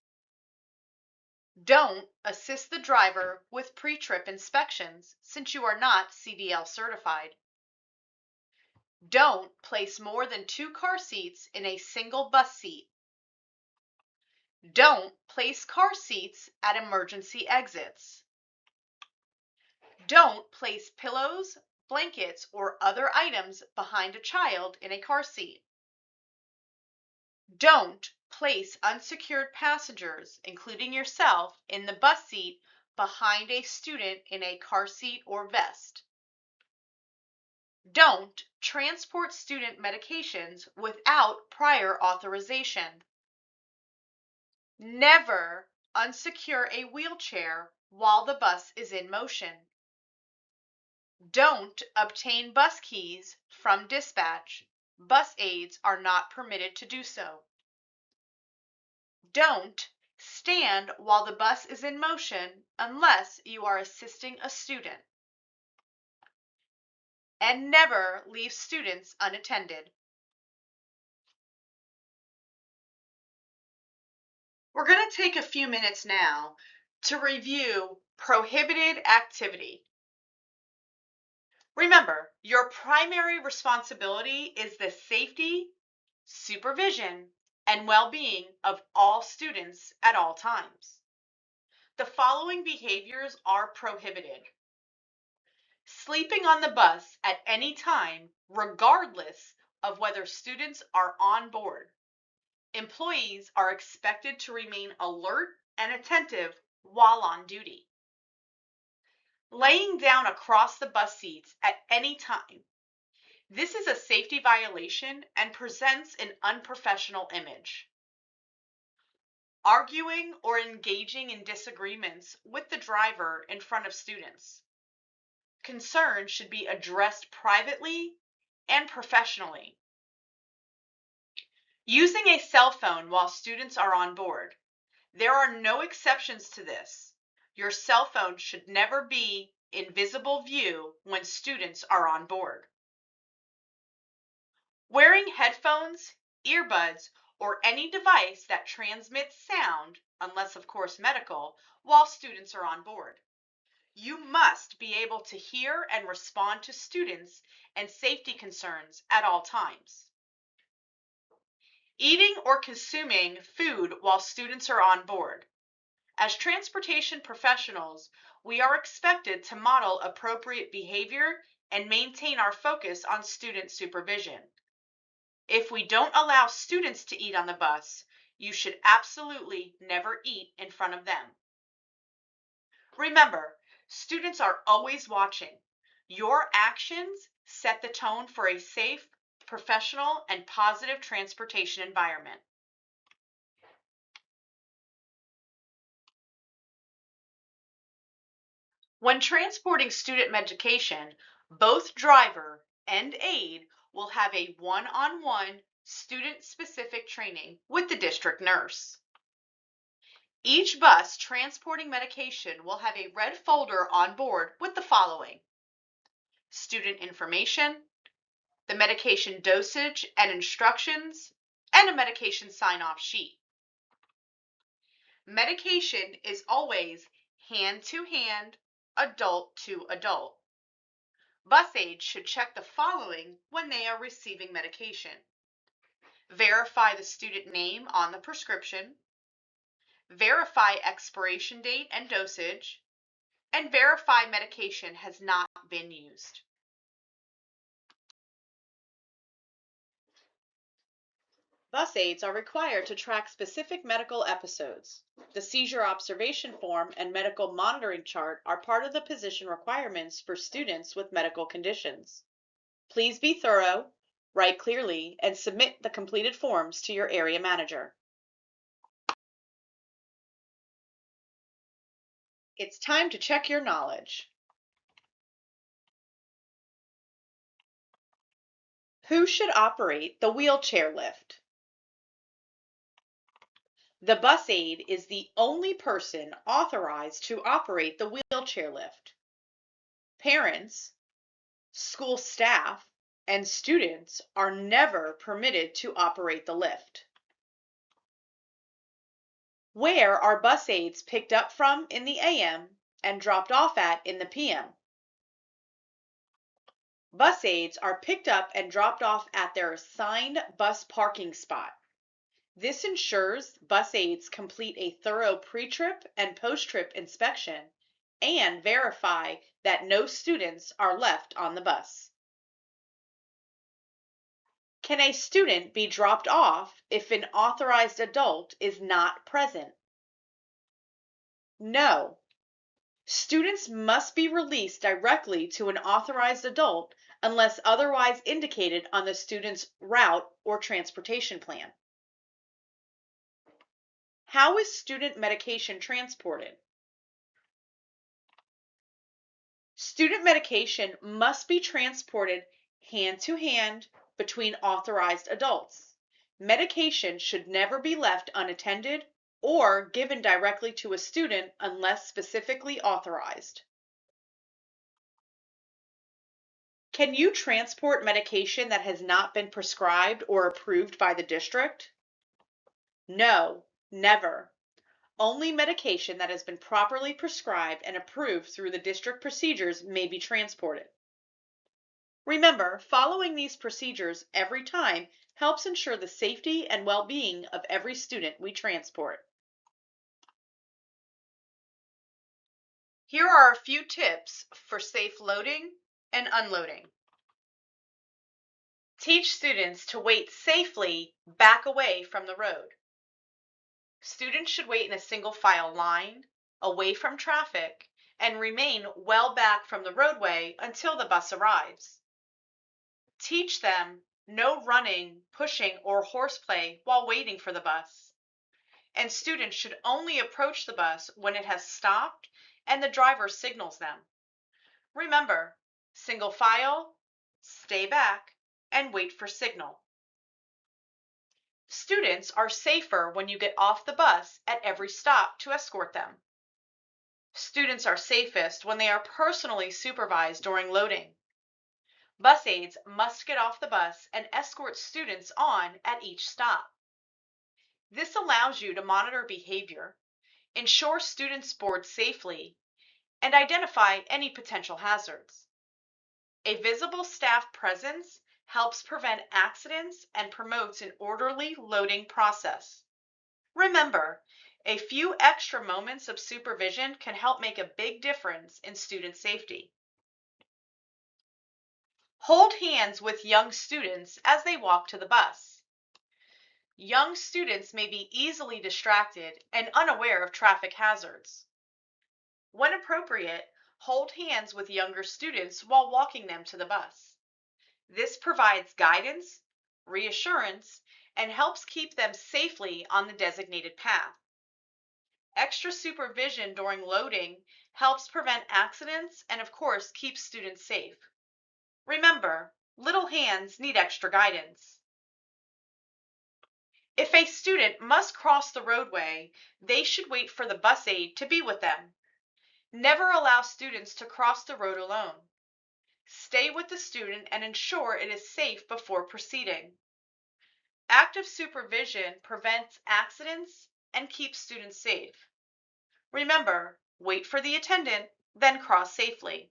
Don't assist the driver with pre-trip inspections since you are not CDL certified. Don't place more than 2 car seats in a single bus seat. Don't place car seats at emergency exits. Don't place pillows, blankets, or other items behind a child in a car seat. Don't place unsecured passengers, including yourself, in the bus seat behind a student in a car seat or vest. Don't transport student medications without prior authorization. Never unsecure a wheelchair while the bus is in motion. Don't obtain bus keys from dispatch. Bus aides are not permitted to do so. Don't stand while the bus is in motion unless you are assisting a student. And never leave students unattended. We're going to take a few minutes now to review prohibited activity. Remember, your primary responsibility is the safety, supervision, and well-being of all students at all times. The following behaviors are prohibited. Sleeping on the bus at any time, regardless of whether students are on board. Employees are expected to remain alert and attentive while on duty. Laying down across the bus seats at any time. This is a safety violation and presents an unprofessional image. arguing or engaging in disagreements with the driver in front of students. Concerns should be addressed privately and professionally. Using a cell phone while students are on board. There are no exceptions to this. Your cell phone should never be in visible view when students are on board. Wearing headphones, earbuds, or any device that transmits sound, unless of course medical, while students are on board. You must be able to hear and respond to students and safety concerns at all times. Eating or consuming food while students are on board. As transportation professionals, we are expected to model appropriate behavior and maintain our focus on student supervision. If we don't allow students to eat on the bus, you should absolutely never eat in front of them. Remember, students are always watching. Your actions set the tone for a safe, professional, and positive transportation environment. When transporting student medication, both driver and aide will have a one-on-one student-specific training with the district nurse. Each bus transporting medication will have a red folder on board with the following: student information, the medication dosage and instructions, and a medication sign-off sheet. Medication is always hand to hand, adult to adult. Bus aides should check the following when they are receiving medication: verify the student name on the prescription, verify expiration date and dosage, and verify medication has not been used. Bus aides are required to track specific medical episodes. The seizure observation form and medical monitoring chart are part of the position requirements for students with medical conditions. Please be thorough, write clearly, and submit the completed forms to your area manager. It's time to check your knowledge. Who should operate the wheelchair lift? The bus aide is the only person authorized to operate the wheelchair lift. Parents, school staff, and students are never permitted to operate the lift. Where are bus aides picked up from in the AM and dropped off at in the PM? Bus aides are picked up and dropped off at their assigned bus parking spot. This ensures bus aides complete a thorough pre-trip and post-trip inspection and verify that no students are left on the bus. Can a student be dropped off if an authorized adult is not present? No. Students must be released directly to an authorized adult unless otherwise indicated on the student's route or transportation plan. How is student medication transported? Student medication must be transported hand to hand between authorized adults. Medication should never be left unattended or given directly to a student unless specifically authorized. Can you transport medication that has not been prescribed or approved by the district? No, never. Only medication that has been properly prescribed and approved through the district procedures may be transported. Remember, following these procedures every time helps ensure the safety and well-being of every student we transport. Here are a few tips for safe loading and unloading. Teach students to wait safely back away from the road. Students should wait in a single file line, away from traffic, and remain well back from the roadway until the bus arrives. Teach them no running, pushing, or horseplay while waiting for the bus. and students should only approach the bus when it has stopped and the driver signals them. Remember, single file, stay back, and wait for signal. Students are safer when you get off the bus at every stop to escort them. Students are safest when they are personally supervised during loading. Bus aides must get off the bus and escort students on at each stop. This allows you to monitor behavior, ensure students board safely, and identify any potential hazards. A visible staff presence helps prevent accidents and promotes an orderly loading process. Remember, a few extra moments of supervision can help make a big difference in student safety. Hold hands with young students as they walk to the bus. Young students may be easily distracted and unaware of traffic hazards. When appropriate, hold hands with younger students while walking them to the bus. This provides guidance, reassurance, and helps keep them safely on the designated path. Extra supervision during loading helps prevent accidents and, of course, keeps students safe. Remember, little hands need extra guidance. If a student must cross the roadway, they should wait for the bus aide to be with them. Never allow students to cross the road alone. Stay with the student and ensure it is safe before proceeding. Active supervision prevents accidents and keeps students safe. Remember, wait for the attendant, then cross safely.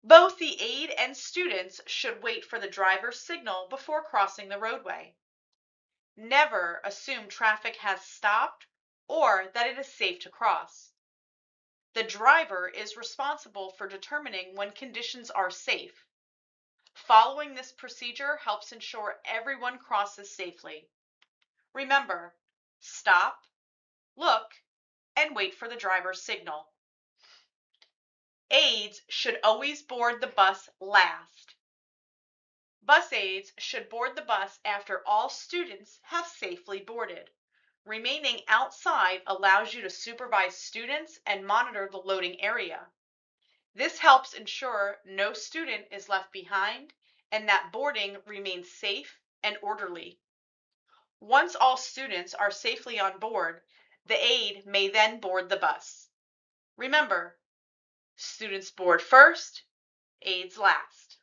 Both the aide and students should wait for the driver's signal before crossing the roadway. Never assume traffic has stopped or that it is safe to cross. The driver is responsible for determining when conditions are safe. Following this procedure helps ensure everyone crosses safely. Remember, stop, look, and wait for the driver's signal. Aides should always board the bus last. Bus aides should board the bus after all students have safely boarded. Remaining outside allows you to supervise students and monitor the loading area. This helps ensure no student is left behind and that boarding remains safe and orderly. Once all students are safely on board, the aide may then board the bus. Remember, students board first, aides last.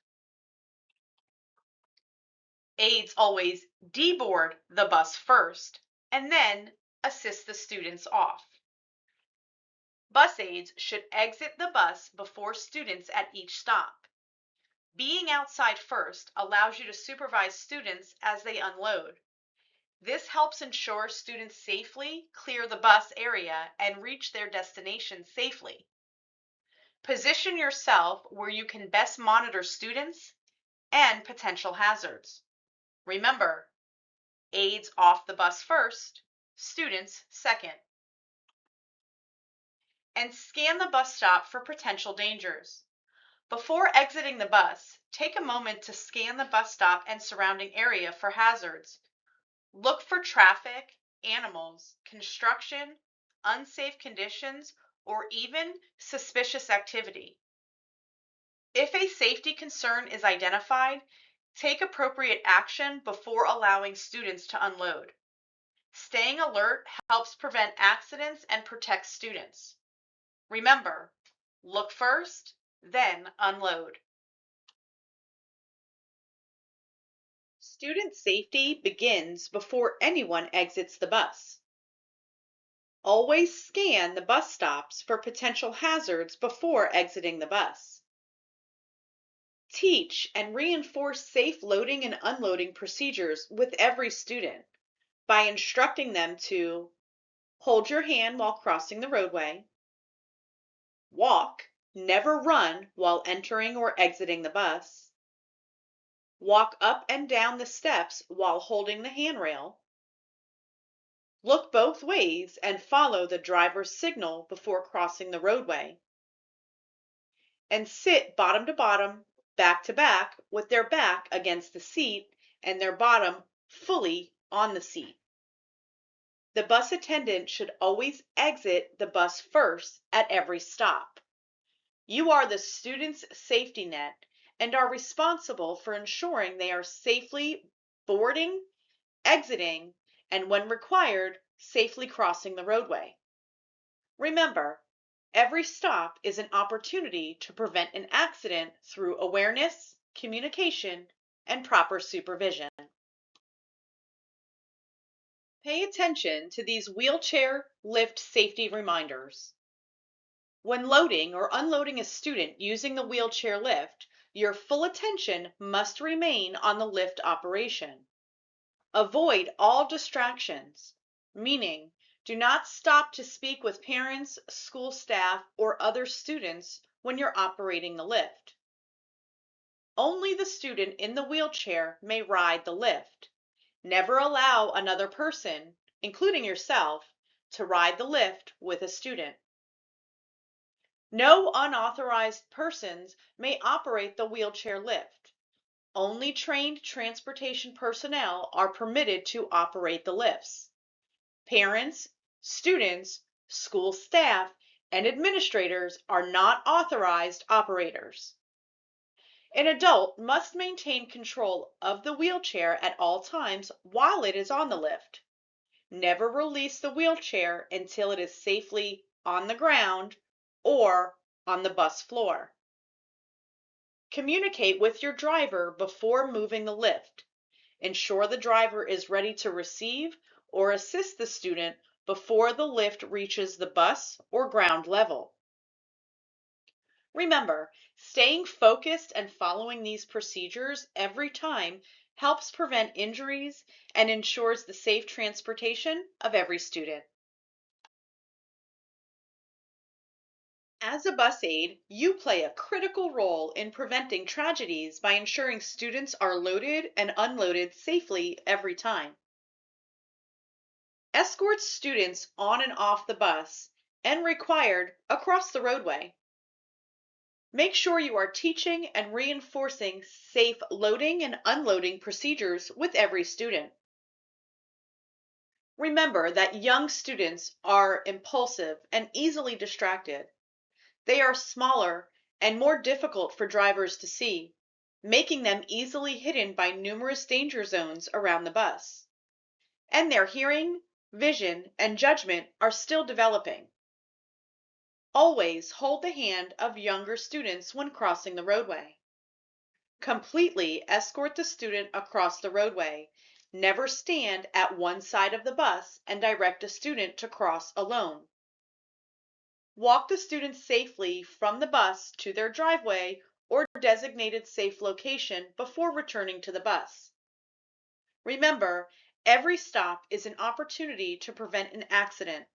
Aides always deboard the bus first and then assist the students off. Bus aides should exit the bus before students at each stop. Being outside first allows you to supervise students as they unload. This helps ensure students safely clear the bus area and reach their destination safely. Position yourself where you can best monitor students and potential hazards. Remember, aides off the bus first, students second. And scan the bus stop for potential dangers. Before exiting the bus, take a moment to scan the bus stop and surrounding area for hazards. Look for traffic, animals, construction, unsafe conditions, or even suspicious activity. If a safety concern is identified, take appropriate action before allowing students to unload. Staying alert helps prevent accidents and protect students. Remember, look first, then unload. Student safety begins before anyone exits the bus. Always scan the bus stops for potential hazards before exiting the bus. Teach and reinforce safe loading and unloading procedures with every student by instructing them to hold your hand while crossing the roadway, walk, never run while entering or exiting the bus, walk up and down the steps while holding the handrail, look both ways and follow the driver's signal before crossing the roadway, and sit bottom to bottom, back to back, with their back against the seat and their bottom fully on the seat. The bus attendant should always exit the bus first at every stop. You are the student's safety net and are responsible for ensuring they are safely boarding, exiting, and when required, safely crossing the roadway. Remember, every stop is an opportunity to prevent an accident through awareness, communication, and proper supervision. Pay attention to these wheelchair lift safety reminders. When loading or unloading a student using the wheelchair lift, your full attention must remain on the lift operation. Avoid all distractions, meaning do not stop to speak with parents, school staff, or other students when you're operating the lift. Only the student in the wheelchair may ride the lift. Never allow another person, including yourself, to ride the lift with a student. No unauthorized persons may operate the wheelchair lift. Only trained transportation personnel are permitted to operate the lifts. Parents, students, school staff, and administrators are not authorized operators. An adult must maintain control of the wheelchair at all times while it is on the lift. Never release the wheelchair until it is safely on the ground or on the bus floor. Communicate with your driver before moving the lift. Ensure the driver is ready to receive or assist the student before the lift reaches the bus or ground level. Remember, staying focused and following these procedures every time helps prevent injuries and ensures the safe transportation of every student. As a bus aide, you play a critical role in preventing tragedies by ensuring students are loaded and unloaded safely every time. Escort students on and off the bus and required across the roadway. Make sure you are teaching and reinforcing safe loading and unloading procedures with every student. Remember that young students are impulsive and easily distracted. They are smaller and more difficult for drivers to see, making them easily hidden by numerous danger zones around the bus. And their hearing, vision, and judgment are still developing. Always hold the hand of younger students when crossing the roadway. Completely escort the student across the roadway. Never stand at one side of the bus and direct a student to cross alone. Walk the students safely from the bus to their driveway or designated safe location before returning to the bus. Remember, every stop is an opportunity to prevent an accident.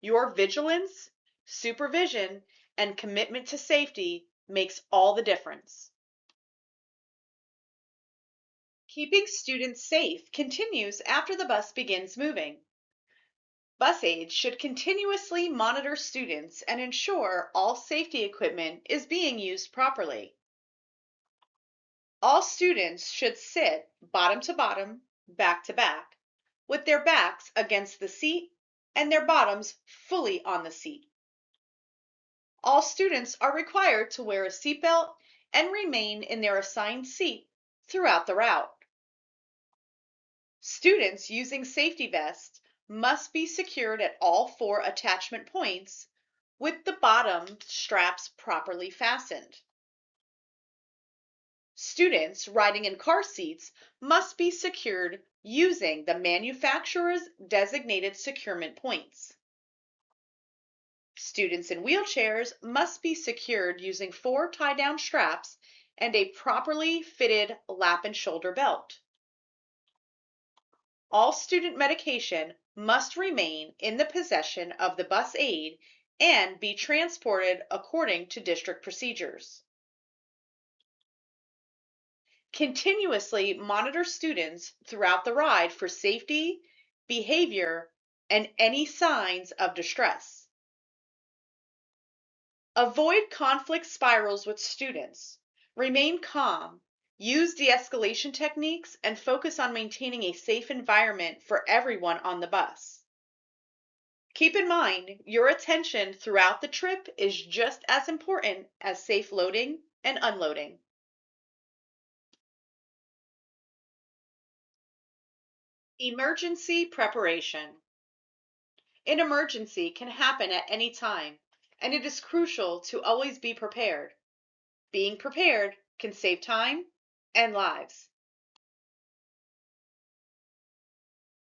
Your vigilance, supervision, and commitment to safety makes all the difference. Keeping students safe continues after the bus begins moving. Bus aides should continuously monitor students and ensure all safety equipment is being used properly. All students should sit bottom to bottom, back to back, with their backs against the seat and their bottoms fully on the seat. All students are required to wear a seatbelt and remain in their assigned seat throughout the route. Students using safety vests must be secured at all 4 attachment points with the bottom straps properly fastened. Students riding in car seats must be secured using the manufacturer's designated securement points. Students in wheelchairs must be secured using 4 tie-down straps and a properly fitted lap and shoulder belt. All student medication must remain in the possession of the bus aide and be transported according to district procedures. Continuously monitor students throughout the ride for safety, behavior, and any signs of distress. Avoid conflict spirals with students. Remain calm. Use de-escalation techniques and focus on maintaining a safe environment for everyone on the bus. Keep in mind, your attention throughout the trip is just as important as safe loading and unloading. Emergency preparation. An emergency can happen at any time, and it is crucial to always be prepared. Being prepared can save time and lives.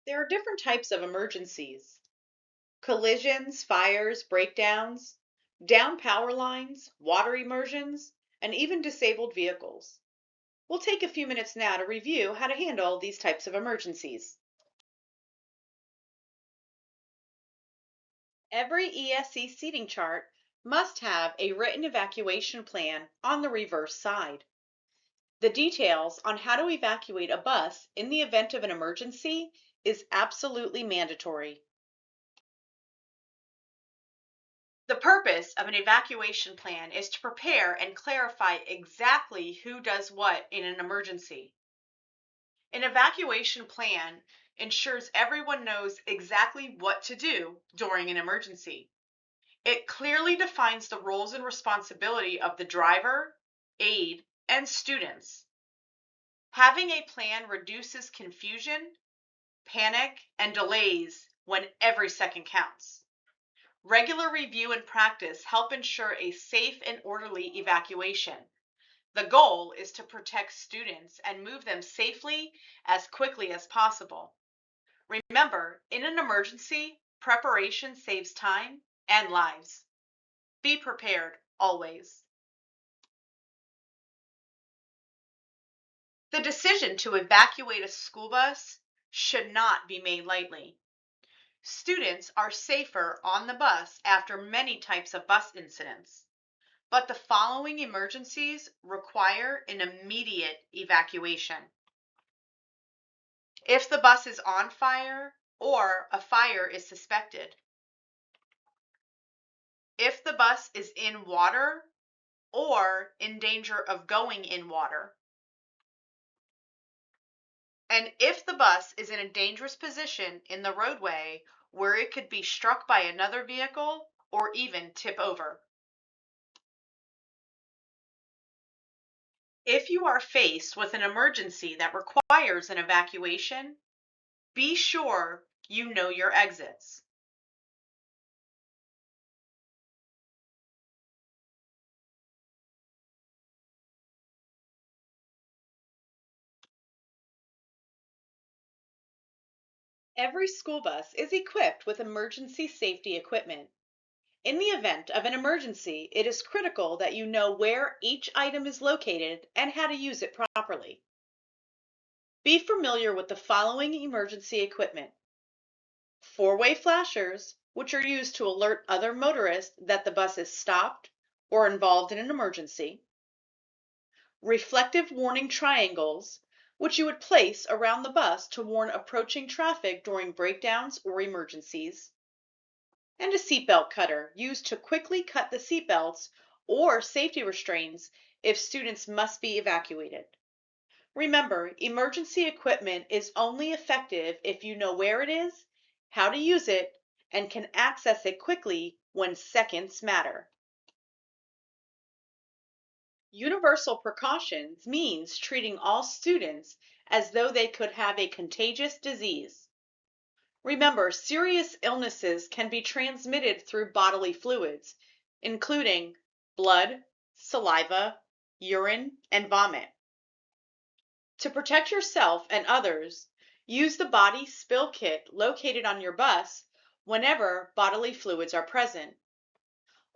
There are different types of emergencies: collisions, fires, breakdowns, down power lines, water immersions, and even disabled vehicles. We'll take a few minutes now to review how to handle these types of emergencies. Every ESC seating chart must have a written evacuation plan on the reverse side. The details on how to evacuate a bus in the event of an emergency is absolutely mandatory. The purpose of an evacuation plan is to prepare and clarify exactly who does what in an emergency. An evacuation plan ensures everyone knows exactly what to do during an emergency. It clearly defines the roles and responsibility of the driver, aide, and students. Having a plan reduces confusion, panic, and delays when every second counts. Regular review and practice help ensure a safe and orderly evacuation. The goal is to protect students and move them safely as quickly as possible. Remember, in an emergency, preparation saves time and lives. Be prepared always. The decision to evacuate a school bus should not be made lightly. Students are safer on the bus after many types of bus incidents, but the following emergencies require an immediate evacuation. If the bus is on fire or a fire is suspected, if the bus is in water or in danger of going in water, and if the bus is in a dangerous position in the roadway where it could be struck by another vehicle or even tip over. If you are faced with an emergency that requires an evacuation, be sure you know your exits. Every school bus is equipped with emergency safety equipment. In the event of an emergency, it is critical that you know where each item is located and how to use it properly. Be familiar with the following emergency equipment: four-way flashers, which are used to alert other motorists that the bus is stopped or involved in an emergency; reflective warning triangles, which you would place around the bus to warn approaching traffic during breakdowns or emergencies; and a seatbelt cutter used to quickly cut the seatbelts or safety restraints if students must be evacuated. Remember, emergency equipment is only effective if you know where it is, how to use it, and can access it quickly when seconds matter. Universal precautions means treating all students as though they could have a contagious disease. Remember, serious illnesses can be transmitted through bodily fluids, including blood, saliva, urine, and vomit. To protect yourself and others, use the body spill kit located on your bus whenever bodily fluids are present.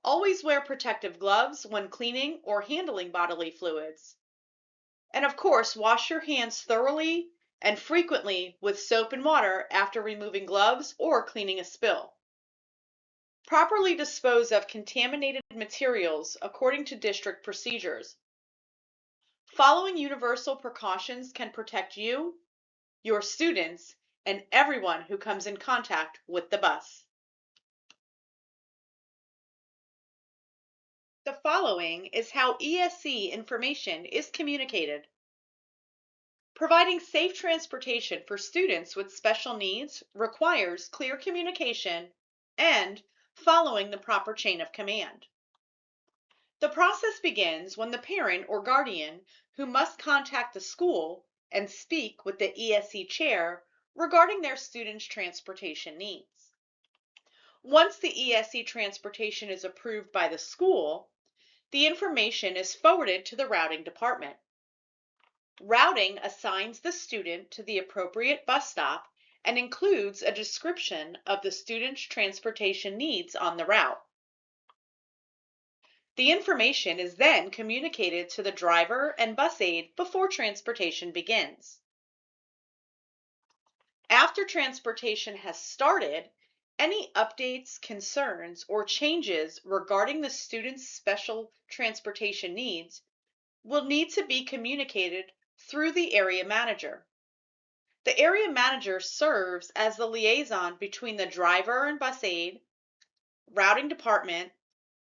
Always wear protective gloves when cleaning or handling bodily fluids. And of course, wash your hands thoroughly and frequently with soap and water after removing gloves or cleaning a spill. Properly dispose of contaminated materials according to district procedures. Following universal precautions can protect you, your students, and everyone who comes in contact with the bus. The following is how ESC information is communicated. Providing safe transportation for students with special needs requires clear communication and following the proper chain of command. The process begins when the parent or guardian who must contact the school and speak with the ESE chair regarding their student's transportation needs. Once the ESE transportation is approved by the school, the information is forwarded to the routing department. Routing assigns the student to the appropriate bus stop and includes a description of the student's transportation needs on the route. The information is then communicated to the driver and bus aide before transportation begins. After transportation has started, any updates, concerns, or changes regarding the student's special transportation needs will need to be communicated through the area manager. The area manager serves as the liaison between the driver and bus aide, routing department,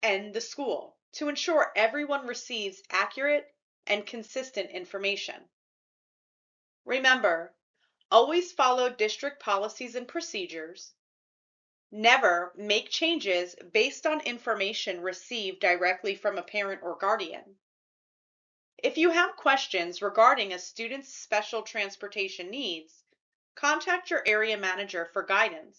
and the school to ensure everyone receives accurate and consistent information. Remember, always follow district policies and procedures. Never make changes based on information received directly from a parent or guardian. If you have questions regarding a student's special transportation needs, contact your area manager for guidance.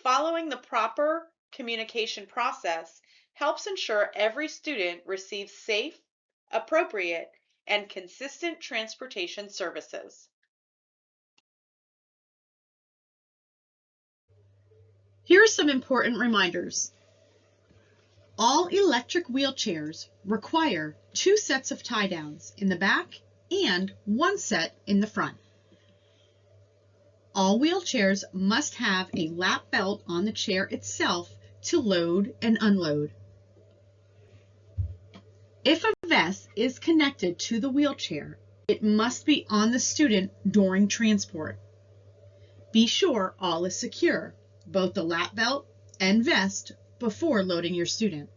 Following the proper communication process helps ensure every student receives safe, appropriate, and consistent transportation services. Here are some important reminders. All electric wheelchairs require 2 sets of tie downs in the back and 1 set in the front. All wheelchairs must have a lap belt on the chair itself to load and unload. If a vest is connected to the wheelchair, it must be on the student during transport. Be sure all is secure, both the lap belt and vest, before loading your student.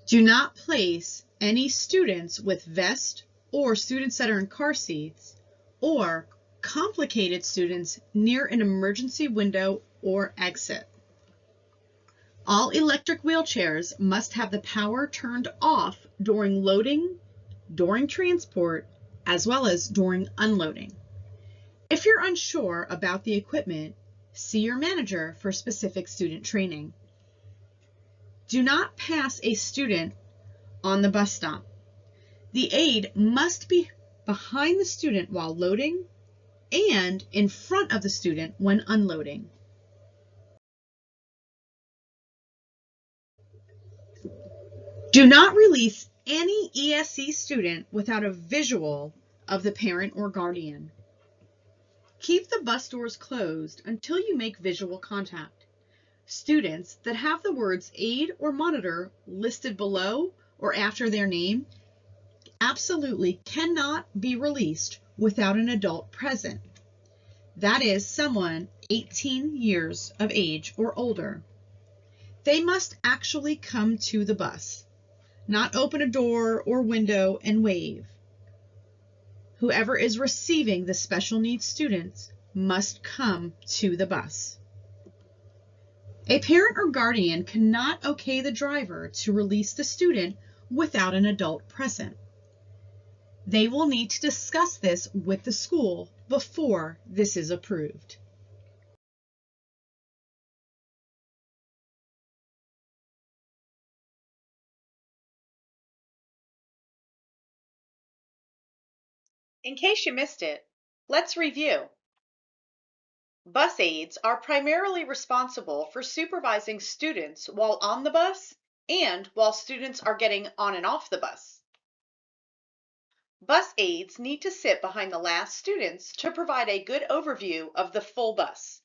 Do not place any students with vest or students that are in car seats or complicated students near an emergency window or exit. All electric wheelchairs must have the power turned off during loading, during transport, as well as during unloading. If you're unsure about the equipment, see your manager for specific student training. Do not pass a student on the bus stop. The aide must be behind the student while loading and in front of the student when unloading. Do not release any ESE student without a visual of the parent or guardian. Keep the bus doors closed until you make visual contact. Students that have the words aide or monitor listed below or after their name absolutely cannot be released without an adult present. That is someone 18 years of age or older. They must actually come to the bus, not open a door or window and wave. Whoever is receiving the special needs students must come to the bus. A parent or guardian cannot okay the driver to release the student without an adult present. They will need to discuss this with the school before this is approved. In case you missed it, let's review. Bus aides are primarily responsible for supervising students while on the bus and while students are getting on and off the bus. Bus aides need to sit behind the last students to provide a good overview of the full bus.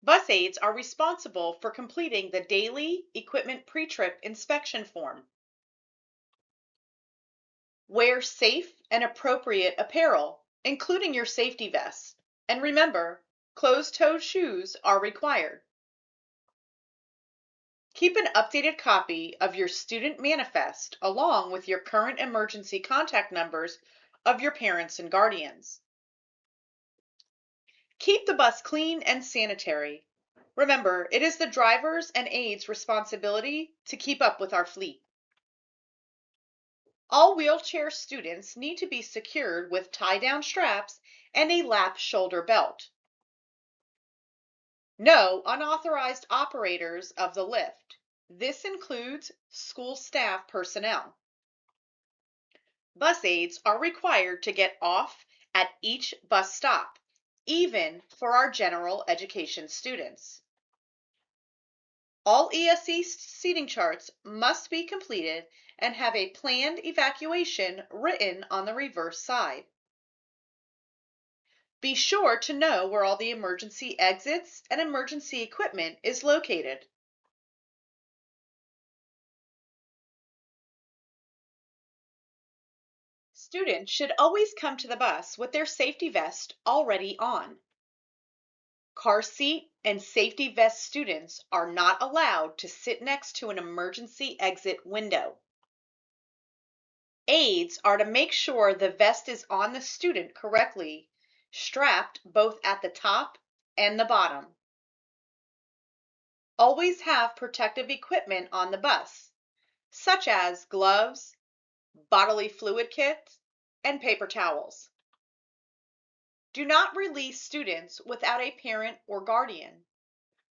Bus aides are responsible for completing the daily equipment pre-trip inspection form. Wear safe and appropriate apparel, including your safety vest. And remember, closed-toed shoes are required. Keep an updated copy of your student manifest along with your current emergency contact numbers of your parents and guardians. Keep the bus clean and sanitary. Remember, it is the driver's and aides' responsibility to keep up with our fleet. All wheelchair students need to be secured with tie-down straps and a lap shoulder belt. No unauthorized operators of the lift. This includes school staff personnel. Bus aides are required to get off at each bus stop, even for our general education students. All ESE seating charts must be completed and have a planned evacuation written on the reverse side. Be sure to know where all the emergency exits and emergency equipment is located. Students should always come to the bus with their safety vest already on. Car seat and safety vest students are not allowed to sit next to an emergency exit window. Aides are to make sure the vest is on the student correctly, strapped both at the top and the bottom. Always have protective equipment on the bus, such as gloves, bodily fluid kits, and paper towels. Do not release students without a parent or guardian.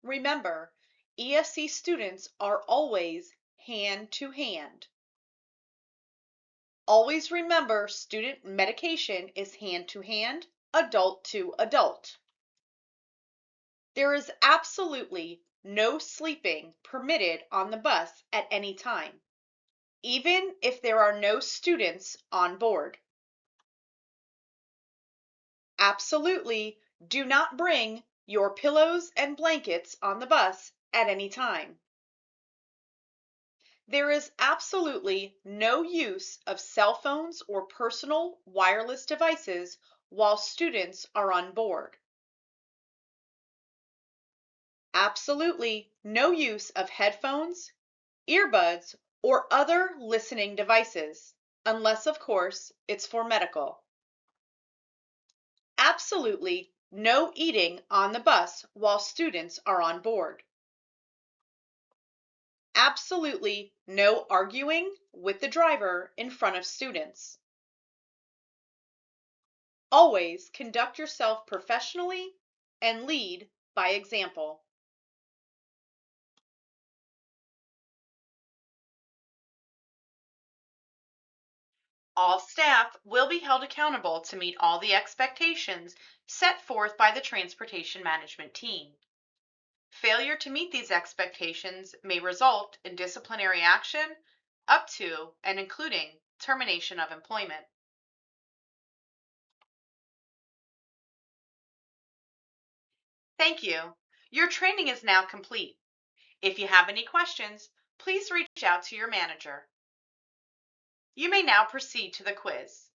Remember, ESC students are always hand to hand. Always remember student medication is hand to hand, adult to adult. There is absolutely no sleeping permitted on the bus at any time, even if there are no students on board. Absolutely do not bring your pillows and blankets on the bus at any time. There is absolutely no use of cell phones or personal wireless devices while students are on board. Absolutely no use of headphones, earbuds, or other listening devices, unless, of course, it's for medical. Absolutely no eating on the bus while students are on board. Absolutely no arguing with the driver in front of students. Always conduct yourself professionally and lead by example. All staff will be held accountable to meet all the expectations set forth by the transportation management team. Failure to meet these expectations may result in disciplinary action up to and including termination of employment. Thank you. Your training is now complete. If you have any questions, please reach out to your manager. You may now proceed to the quiz.